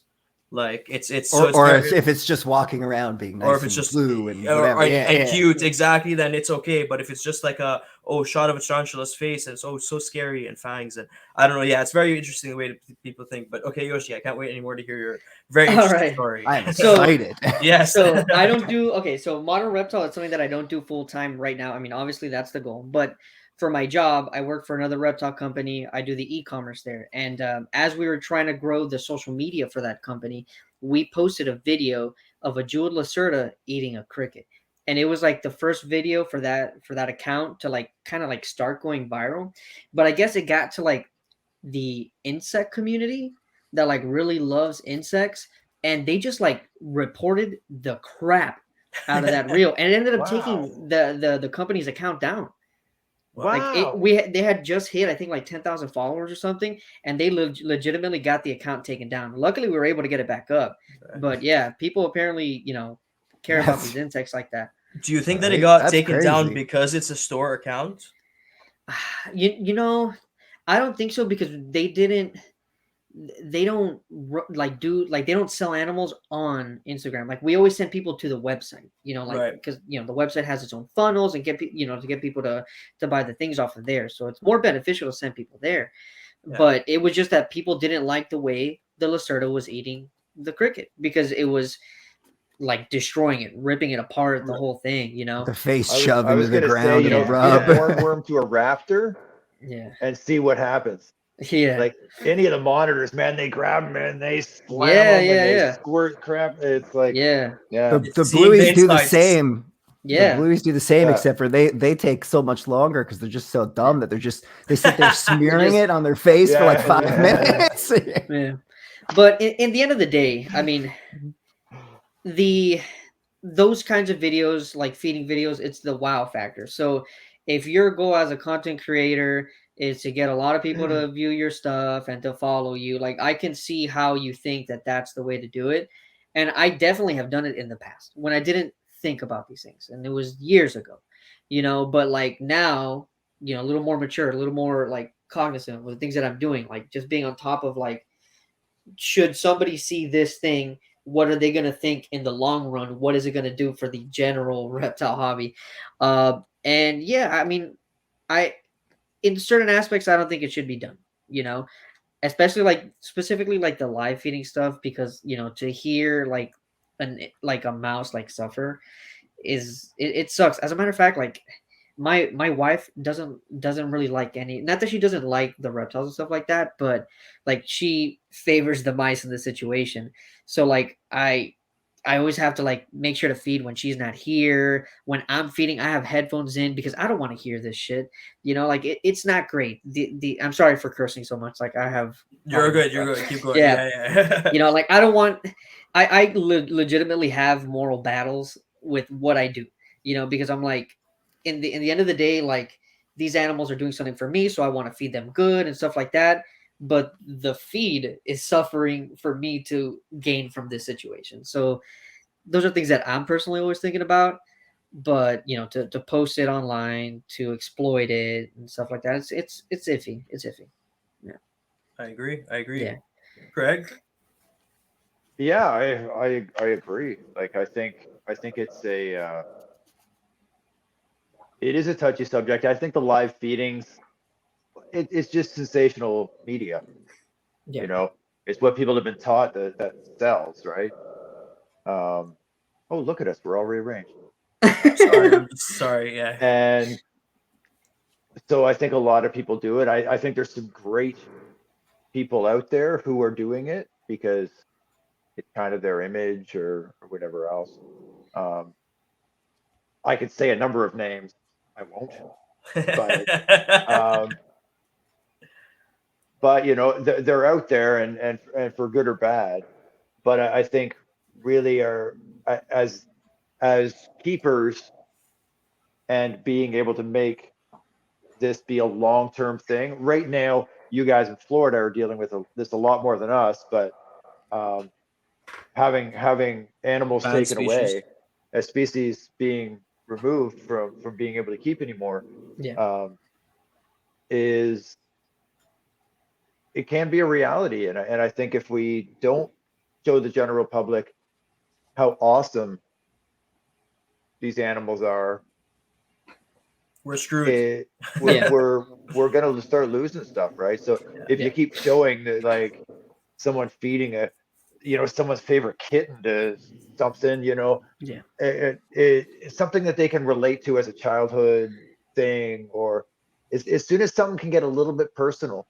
Like it's
if it's just walking around being nice, or if it's just blue and whatever,
and cute, exactly, then it's okay. But if it's just like a shot of a tarantula's face and it's so scary and fangs and I don't know, yeah, it's very interesting the way people think. But okay, Yoshi, I can't wait anymore to hear your very interesting story.
I'm excited.
Yes.
So I don't do so modern reptile is something that I don't do full time right now. I mean, obviously that's the goal, but for my job, I work for another reptile company. I do the e-commerce there. And as we were trying to grow the social media for that company, we posted a video of a jeweled lacerda eating a cricket. And it was like the first video for that account to like kind of like start going viral. But I guess it got to like the insect community that like really loves insects. And they just like reported the crap out of that reel. And it ended up taking the company's account down.
Wow.
Like they had just hit, I think, like 10,000 followers or something, and they legitimately got the account taken down. Luckily, we were able to get it back up. But yeah, people apparently, care about these insects like that.
Do you think that it got taken down because it's a store account?
I don't think so, because they don't they don't sell animals on Instagram. Like we always send people to the website, because the website has its own funnels and to get people to buy the things off of there. So it's more beneficial to send people there. Yeah. But it was just that people didn't like the way the lacerda was eating the cricket, because it was like destroying it, ripping it apart, the whole thing,
the face shoved into the ground
and
rub.
Feed a hornworm to a raptor, and see what happens.
Yeah,
like any of the monitors, man, they grab them and they slam them and they squirt crap. It's like
the
blueies do the same.
Yeah,
the blueies do the same, except for they take so much longer because they're just so dumb that they sit there smearing it on their face for like 5 minutes.
Yeah, but in the end of the day, I mean, those kinds of videos, like feeding videos, it's the wow factor. So if your goal as a content creator is to get a lot of people to view your stuff and to follow you. Like, I can see how you think that that's the way to do it. And I definitely have done it in the past when I didn't think about these things. And it was years ago, but like now, a little more mature, a little more like cognizant with the things that I'm doing, like just being on top of like, should somebody see this thing, what are they going to think in the long run? What is it going to do for the general reptile hobby? And yeah, I mean, in certain aspects, I don't think it should be done, especially like specifically like the live feeding stuff, because, to hear like a mouse like suffer it sucks. As a matter of fact, like my wife doesn't really like any, not that she doesn't like the reptiles and stuff like that, but like she favors the mice in the situation. So like I always have to like make sure to feed when she's not here. When I'm feeding, I have headphones in because I don't want to hear this shit. Like it's not great. The I'm sorry for cursing so much. Like I have.
You're good. Keep going.
Yeah. Like I don't want. I legitimately have moral battles with what I do. Because I'm like, in the end of the day, like these animals are doing something for me, so I want to feed them good and stuff like that. But the feed is suffering for me to gain from this situation. So those are things that I'm personally always thinking about. But to post it online, to exploit it and stuff like that, it's iffy. It's iffy. Yeah,
I agree.
Yeah.
Craig?
Yeah, I agree. Like I think it's it is a touchy subject. I think the live feedings, it's just sensational media.
Yeah.
It's what people have been taught that sells, right? Oh, look at us, we're all rearranged.
I'm sorry. Yeah.
And so I think a lot of people do it. I think there's some great people out there who are doing it because it's kind of their image or whatever else. I could say a number of names. I won't. But they're out there and for good or bad. But I think really are as keepers and being able to make this be a long-term thing. Right now, you guys in Florida are dealing with this a lot more than us, but having animals
Banned
taken
species.
away, a species being removed from being able to keep anymore,
Yeah.
It can be a reality. And I think if we don't show the general public how awesome these animals are,
we're screwed.
we're gonna start losing stuff, right? So if you keep showing that, like someone feeding someone's favorite kitten to something,
Yeah.
it's something that they can relate to as a childhood thing, or as soon as something can get a little bit personal,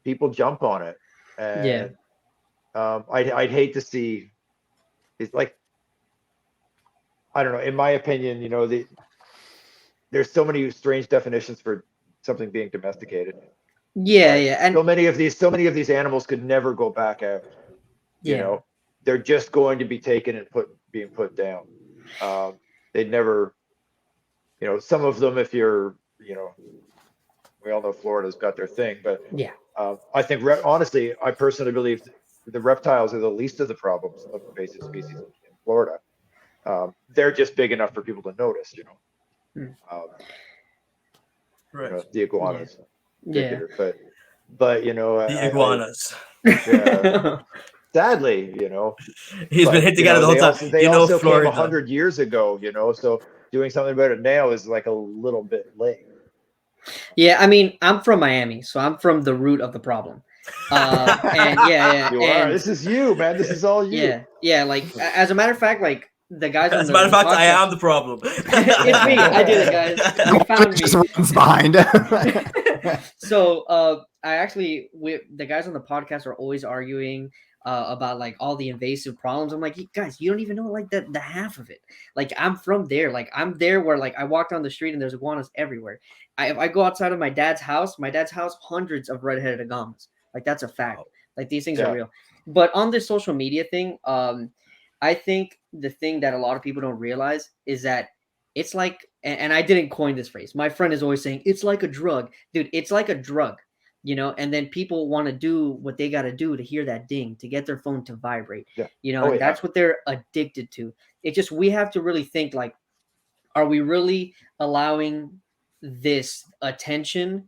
people jump on it. And I'd hate to see, it's like, I don't know, in my opinion, there's so many strange definitions for something being domesticated.
Yeah.
But
Yeah. And
so many of these animals could never go back out. They're just going to be taken and being put down. They'd never, some of them, if you're, we all know Florida's got their thing, but
yeah.
I think honestly, I personally believe the reptiles are the least of the problems of invasive species in Florida. They're just big enough for people to notice,
Right.
the iguanas, in
Yeah.
particular. But
The iguanas.
Sadly,
He's been hitting at it the whole time.
They also came
Florida.
100 years ago, so doing something about it now is like a little bit late.
Yeah, I mean, I'm from Miami, so I'm from the root of the problem. And
You are. This is you, man. This is all you.
Yeah. Like, as a matter of fact, like the guys.
As a matter of fact, I am the problem.
It's me. I did it, guys. You found
Just
me.
runs behind.
So, I actually, the guys on the podcast are always arguing about like all the invasive problems. I'm like, guys, you don't even know like the half of it. Like, I'm from there. Like, I'm there where like I walk down the street and there's iguanas everywhere. If I go outside of my dad's house, hundreds of red-headed iguanas. Like, that's a fact. Like, these things are real. But on this social media thing, I think the thing that a lot of people don't realize is that it's like, and I didn't coin this phrase. My friend is always saying it's like a drug, dude. It's like a drug, you know. And then people want to do what they got to do to hear that ding, to get their phone to vibrate,
Yeah.
you know.
Oh,
And
yeah.
that's what they're addicted to. It just, we have to really think like, are we really allowing this attention?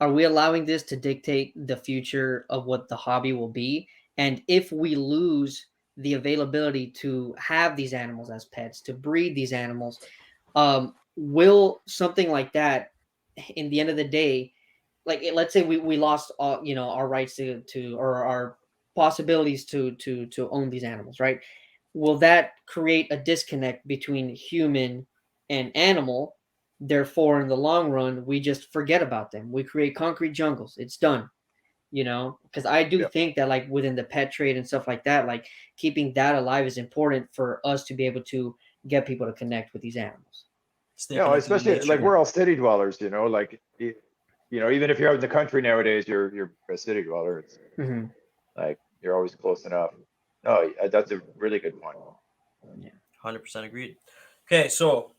Are we allowing this to dictate the future of what the hobby will be? And if we lose the availability to have these animals as pets, to breed these animals, will something like that, in the end of the day, like let's say we lost all, you know, our rights to or our possibilities to own these animals, right? Will that create a disconnect between human and animal? Therefore, in the long run, we just forget about them. We create concrete jungles. It's done, you know. Because I do
Yeah.
think that, like, within the pet trade and stuff like that, like, keeping that alive is important for us to be able to get people to connect with these animals.
Stay
You know,
connected with
especially like
nature.
we're all city dwellers, you know, like you know, even if you're out in the country nowadays, you're a city dweller. It's
Mm-hmm.
like you're always close enough. No, that's a really good point.
100% agreed. Okay, so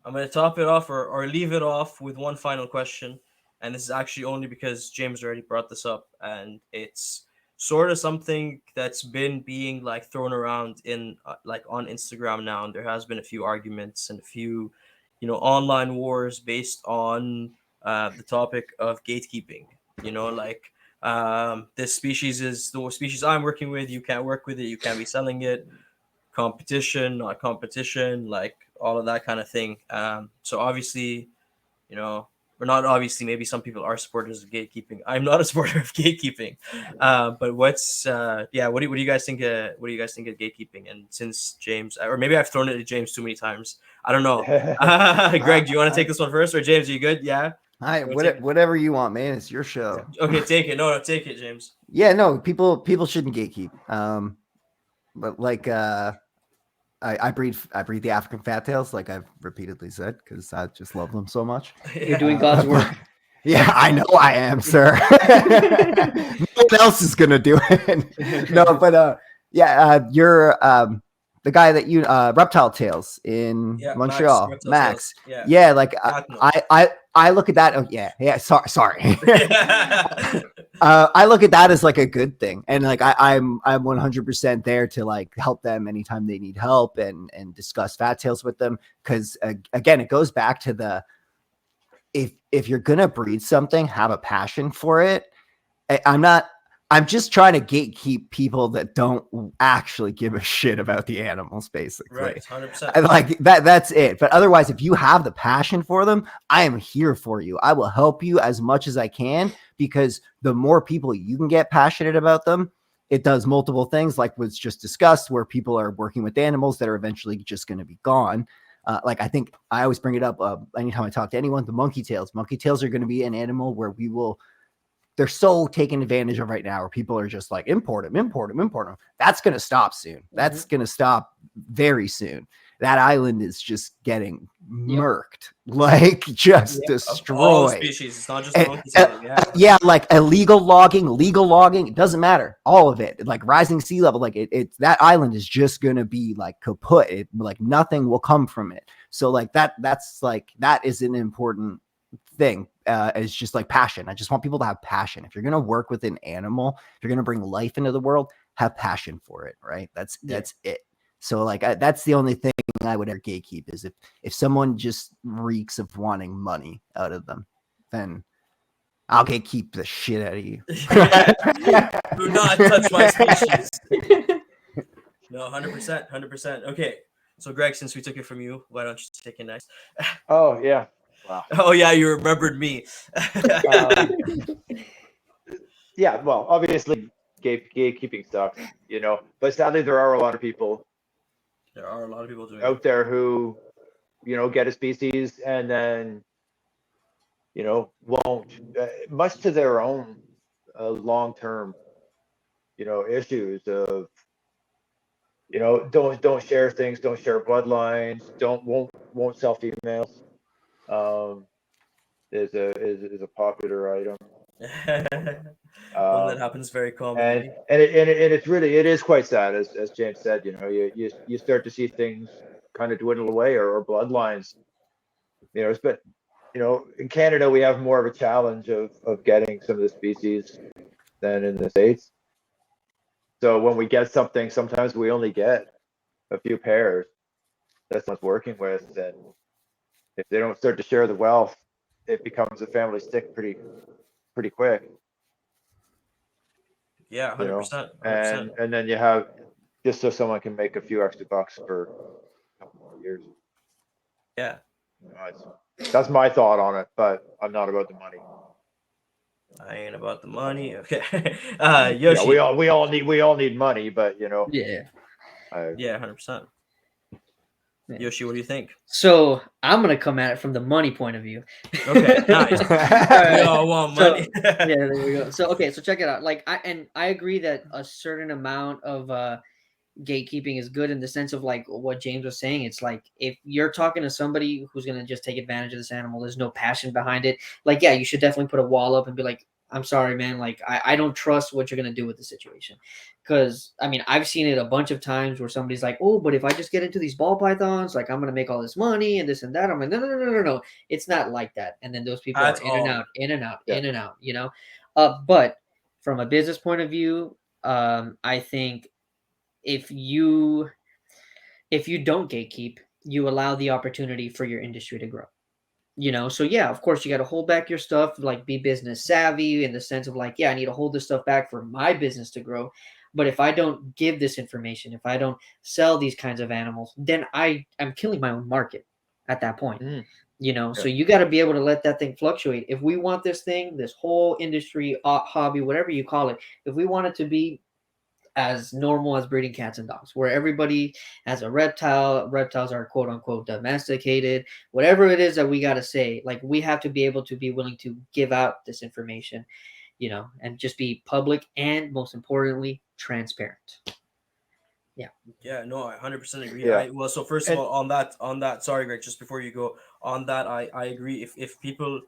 I'm going to top it off or leave it off with one final question. And this is actually only because James already brought this up. And it's sort of something that's been being like thrown around in like on Instagram now. And there has been a few arguments and a few, online wars based on the topic of gatekeeping. Like this species is the species I'm working with. You can't work with it. You can't be selling it. Competition, not competition, like all of that kind of thing. So obviously, or not obviously, maybe some people are supporters of gatekeeping. I'm not a supporter of gatekeeping. But what do you guys think? What do you guys think of gatekeeping? And since James, or maybe I've thrown it to James too many times, I don't know. Greg, do you want to take this one first, or James? Are you good? Yeah.
Whatever you want, man. It's your show.
Okay, take it. No, take it, James.
Yeah, no, people shouldn't gatekeep. But like I breed the African fat tails, like I've repeatedly said, because I just love them so much.
You're doing God's work.
Yeah, I know I am, sir. No one else is gonna do it. No, but you're the guy that you Reptile Tails in Montreal, Max. Yeah, like I look at that. Oh yeah. Sorry. I look at that as like a good thing, and like I'm 100% there to like help them anytime they need help and discuss fat tails with them, because again, it goes back to the if you're gonna breed something, have a passion for it. I'm just trying to gatekeep people that don't actually give a shit about the animals, basically.
Right, 100%.
And like that's it. But otherwise, if you have the passion for them, I am here for you. I will help you as much as I can, because the more people you can get passionate about them, it does multiple things, like was just discussed, where people are working with animals that are eventually just going to be gone. Like I think I always bring it up anytime I talk to anyone, the monkey tails. Monkey tails are going to be an animal where they're so taken advantage of right now, where people are just like, import them. That's going to stop soon. That's going to stop very soon. That island is just getting murked, like just destroyed.
All species. It's not just monkey tail.
Yeah, like illegal logging, legal logging. It doesn't matter. All of it, like rising sea level, like it's that island is just going to be like kaput. It, like nothing will come from it. So like that's like, that is an important thing. Is just like passion. I just want people to have passion. If you're going to work with an animal, if you're going to bring life into the world, have passion for it, right? That's it. So like that's the only thing I would ever gatekeep, is if someone just reeks of wanting money out of them, then I'll gatekeep the shit out of you.
Do not touch my species. No, 100%. Okay, so Greg, since we took it from you, why don't you take it next?
Oh yeah. Wow.
Oh yeah, you remembered me.
Yeah, well, obviously gatekeeping sucks, you know, but sadly there are a lot of people
doing
out there who, you know, get a species and then, you know, won't, much to their own long-term, you know, issues of, you know, don't share things, don't share bloodlines, won't sell females. Is a popular item.
One that happens very commonly.
And it's really, it is quite sad, as James said. You know, you start to see things kind of dwindle away, or bloodlines. But in Canada we have more of a challenge of getting some of the species than in the States. So when we get something, sometimes we only get a few pairs that someone's working with, and if they don't start to share the wealth, it becomes a family stick pretty quick.
Yeah, 100%.
And then you have, just so someone can make a few extra bucks for a couple more years.
Yeah.
That's my thought on it, but I'm not about the money.
I ain't about the money. Okay.
Yeah,
Yoshi.
we all need money, but
Yeah.
Yeah, 100%. Yoshi, what do you think?
So I'm gonna come at it from the money point of view.
Okay, nice. We all want money.
Yeah, there we go. So so check it out. Like I agree that a certain amount of gatekeeping is good in the sense of like what James was saying. It's like if you're talking to somebody who's gonna just take advantage of this animal, there's no passion behind it. Like, yeah, you should definitely put a wall up and be like, I'm sorry, man. Like, I don't trust what you're gonna do with the situation. Because I mean, I've seen it a bunch of times where somebody's like, oh, but if I just get into these ball pythons, like I'm gonna make all this money and this and that. I'm like, no. It's not like that. And then those people
That's
are in and
all.
out, in and out,
Yeah.
in and out, But from a business point of view, I think if you don't gatekeep, you allow the opportunity for your industry to grow. So yeah, of course you got to hold back your stuff, like be business savvy in the sense of like, yeah, I need to hold this stuff back for my business to grow. But if I don't give this information, if I don't sell these kinds of animals, then I'm killing my own market at that point. So you got to be able to let that thing fluctuate. If we want this thing, this whole industry, hobby, whatever you call it, if we want it to be as normal as breeding cats and dogs, where everybody has a reptiles are quote unquote domesticated, whatever it is that we got to say, like we have to be able to be willing to give out this information, and just be public and most importantly, transparent.
Yeah, no, I 100% agree.
Yeah.
Well, so first of all, on that, sorry, Greg, just before you go on that, I agree. If people,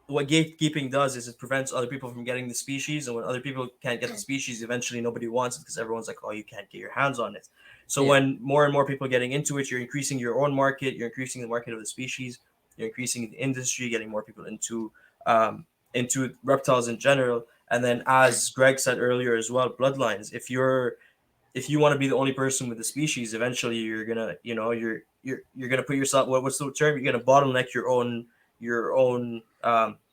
what gatekeeping does is it prevents other people from getting the species, and when other people can't get the species, eventually nobody wants it because everyone's like, oh, you can't get your hands on it. So when more and more people are getting into it, you're increasing your own market, you're increasing the market of the species, you're increasing the industry, getting more people into reptiles in general. And then, as Greg said earlier as well, bloodlines. If you want to be the only person with the species, eventually you're gonna, you're gonna put yourself. What's the term? You're gonna bottleneck your own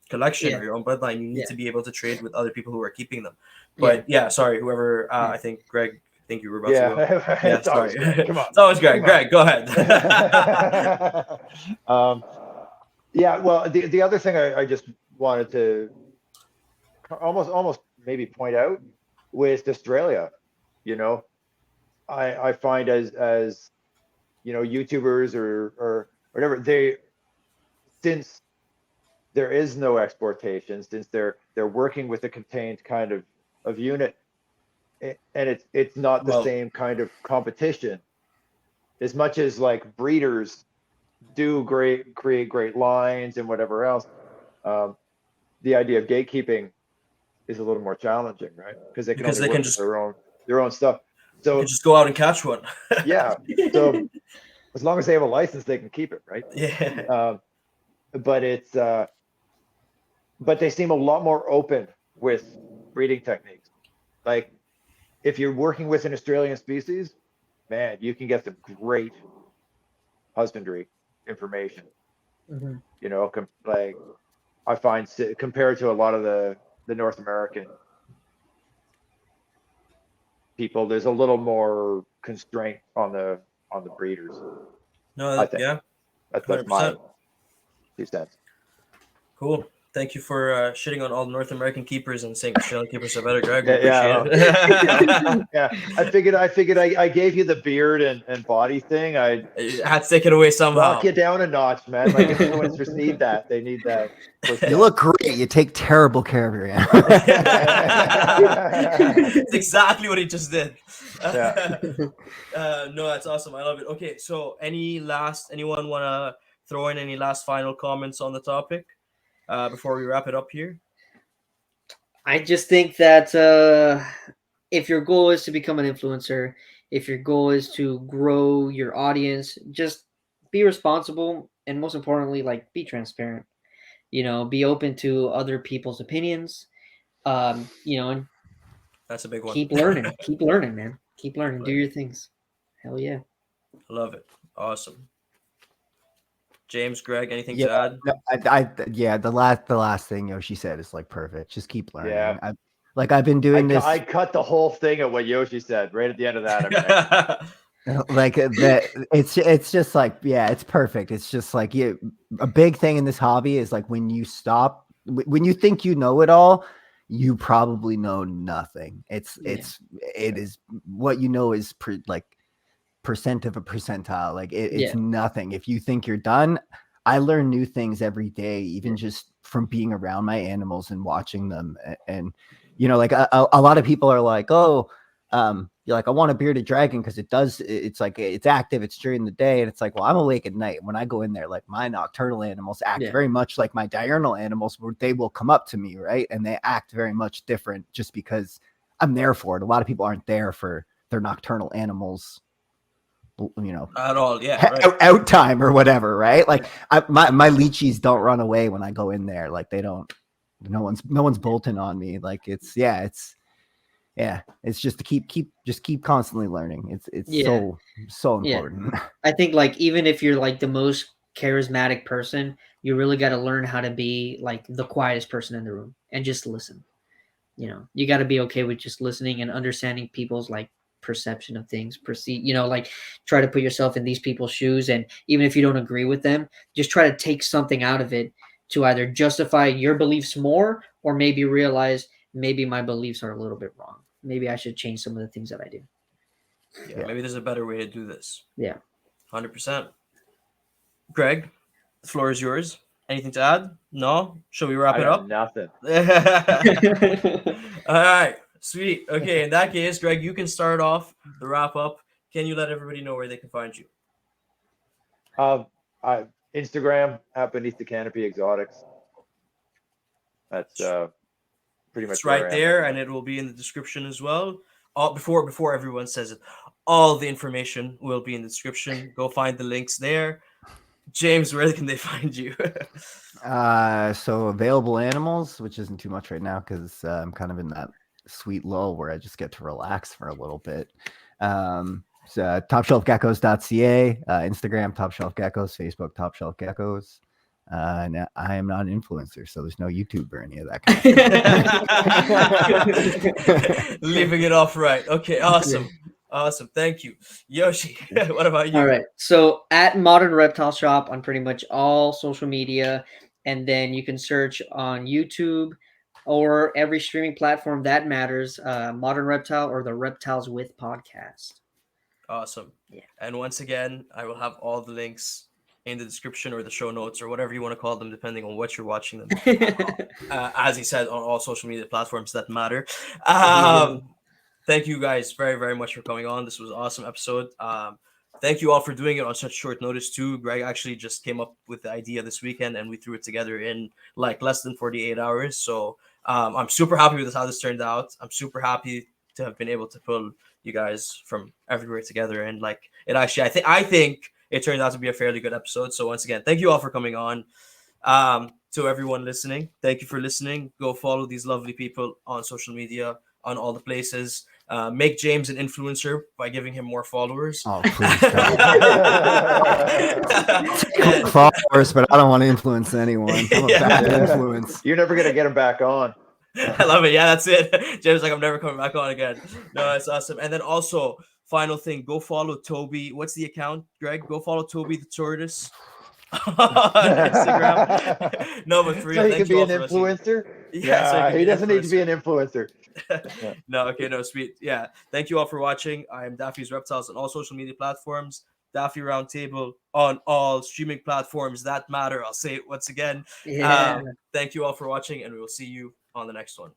collection or your own bloodline. You need to be able to trade with other people who are keeping them. But sorry, whoever. I think Greg. I think you were about to go. Yeah, sorry.
Come on.
It's always Greg. Greg, go ahead.
Yeah. Well, the other thing I just wanted to almost maybe point out with Australia, I find as YouTubers or whatever, since there is no exportation, since they're working with a contained kind of unit, and it's not the same kind of competition as much as like breeders do create great lines and whatever else. The idea of gatekeeping is a little more challenging, right? Because they can only work with their own stuff. So
you can just go out and catch one.
Yeah. So as long as they have a license, they can keep it, right?
Yeah.
But they seem a lot more open with breeding techniques. Like if you're working with an Australian species, man, you can get some great husbandry information. Like I find compared to a lot of the North American people, there's a little more constraint on the breeders.
No,
I think.
yeah,
that's my 2 cents.
Cool. Thank you for shitting on all the North American keepers and saying Australian keepers are better, Greg. Appreciate it.
Yeah, I figured I gave you the beard and body thing. I
had to take it away somehow.
Knock you down a notch, man. Like influencers need that. They need that.
You look great. You take terrible care of your animal.
It's exactly what he just did.
Yeah.
No, that's awesome. I love it. Okay, so anyone want to throw in any last final comments on the topic before we wrap it up here?
I just think that if your goal is to become an influencer, if your goal is to grow your audience, just be responsible, and most importantly, like, be transparent. Be open to other people's opinions. And
That's a big one.
keep learning. Keep learning, man. Keep learning. Do your things. Hell yeah.
Love it. Awesome. James, Greg, anything
Yeah,
to add?
no, yeah. The last thing Yoshi said is like perfect. Just keep learning.
Yeah.
I've been doing this.
I cut the whole thing at what Yoshi said right at the end of that.
Like that, it's just like, yeah, it's perfect. It's just like, a big thing in this hobby is like when you stop, when you think you know it all, you probably know nothing. It is what you know is like percent of a percentile. Like it's nothing. If you think you're done, I learn new things every day, even just from being around my animals and watching them. And like a lot of people are like, oh, you're like, I want a bearded dragon because it's like, it's active, it's during the day. And it's like, well, I'm awake at night. When I go in there, like my nocturnal animals act very much like my diurnal animals, where they will come up to me, right? And they act very much different just because I'm there for it. A lot of people aren't there for their nocturnal animals,
at all. Yeah, right.
out time or whatever, right? Like my leechies don't run away when I go in there. Like they don't. No one's bolting on me. Like it's just to keep constantly learning. It's so important.
I think, like, even if you're like the most charismatic person, you really got to learn how to be like the quietest person in the room and just listen. You got to be okay with just listening and understanding people's like perception of things, like try to put yourself in these people's shoes. And even if you don't agree with them, just try to take something out of it to either justify your beliefs more, or maybe realize maybe my beliefs are a little bit wrong. Maybe I should change some of the things that I do.
Yeah, maybe there's a better way to do this.
Yeah.
100%. Greg, the floor is yours. Anything to add? No? Shall we wrap it up?
Nothing.
All right. Sweet. Okay, in that case, Greg, you can start off the wrap up. Can you let everybody know where they can find you?
Instagram at Beneath the Canopy Exotics. That's pretty much
it's right there, and it will be in the description as well. Before everyone says it, all the information will be in the description. Go find the links there. James, where can they find you?
So available animals, which isn't too much right now because I'm kind of in that sweet lull where I just get to relax for a little bit. So topshelfgeckos.ca, Instagram topshelfgeckos, Facebook topshelfgeckos. And I am not an influencer, so there's no YouTube or any of that
kind of leaving it off right. Okay, awesome. Thank you. Yoshi, what about you?
All right. So at Modern Reptile Shop on pretty much all social media, and then you can search on YouTube or every streaming platform that matters, Modern Reptile or the Reptiles with podcast.
Awesome.
Yeah.
And once again, I will have all the links in the description or the show notes or whatever you want to call them, depending on what you're watching them. As he said, on all social media platforms that matter. Thank you guys very, very much for coming on. This was an awesome episode. Thank you all for doing it on such short notice too. Greg actually just came up with the idea this weekend and we threw it together in like less than 48 hours. So I'm super happy with how this turned out. I'm super happy to have been able to pull you guys from everywhere together. And like it actually, I think it turned out to be a fairly good episode. So once again, thank you all for coming on. To everyone listening, thank you for listening. Go follow these lovely people on social media, on all the places. Make James an influencer by giving him more followers.
Oh, please don't. Followers, but I don't want to influence anyone. I'm a bad influence.
You're never going to get him back on.
I love it. Yeah, that's it. James like, I'm never coming back on again. No, it's awesome. And then also, final thing, go follow Toby. What's the account, Greg? Go follow Toby the Tortoise on Instagram. No, but for real,
so he can be an influencer.
Yeah,
so he doesn't need to be an influencer.
No, okay, no, sweet. Yeah, thank you all for watching. I am Daffy's Reptiles on all social media platforms. Daffy Roundtable on all streaming platforms that matter. I'll say it once again.
Yeah.
Thank you all for watching, and we will see you on the next one.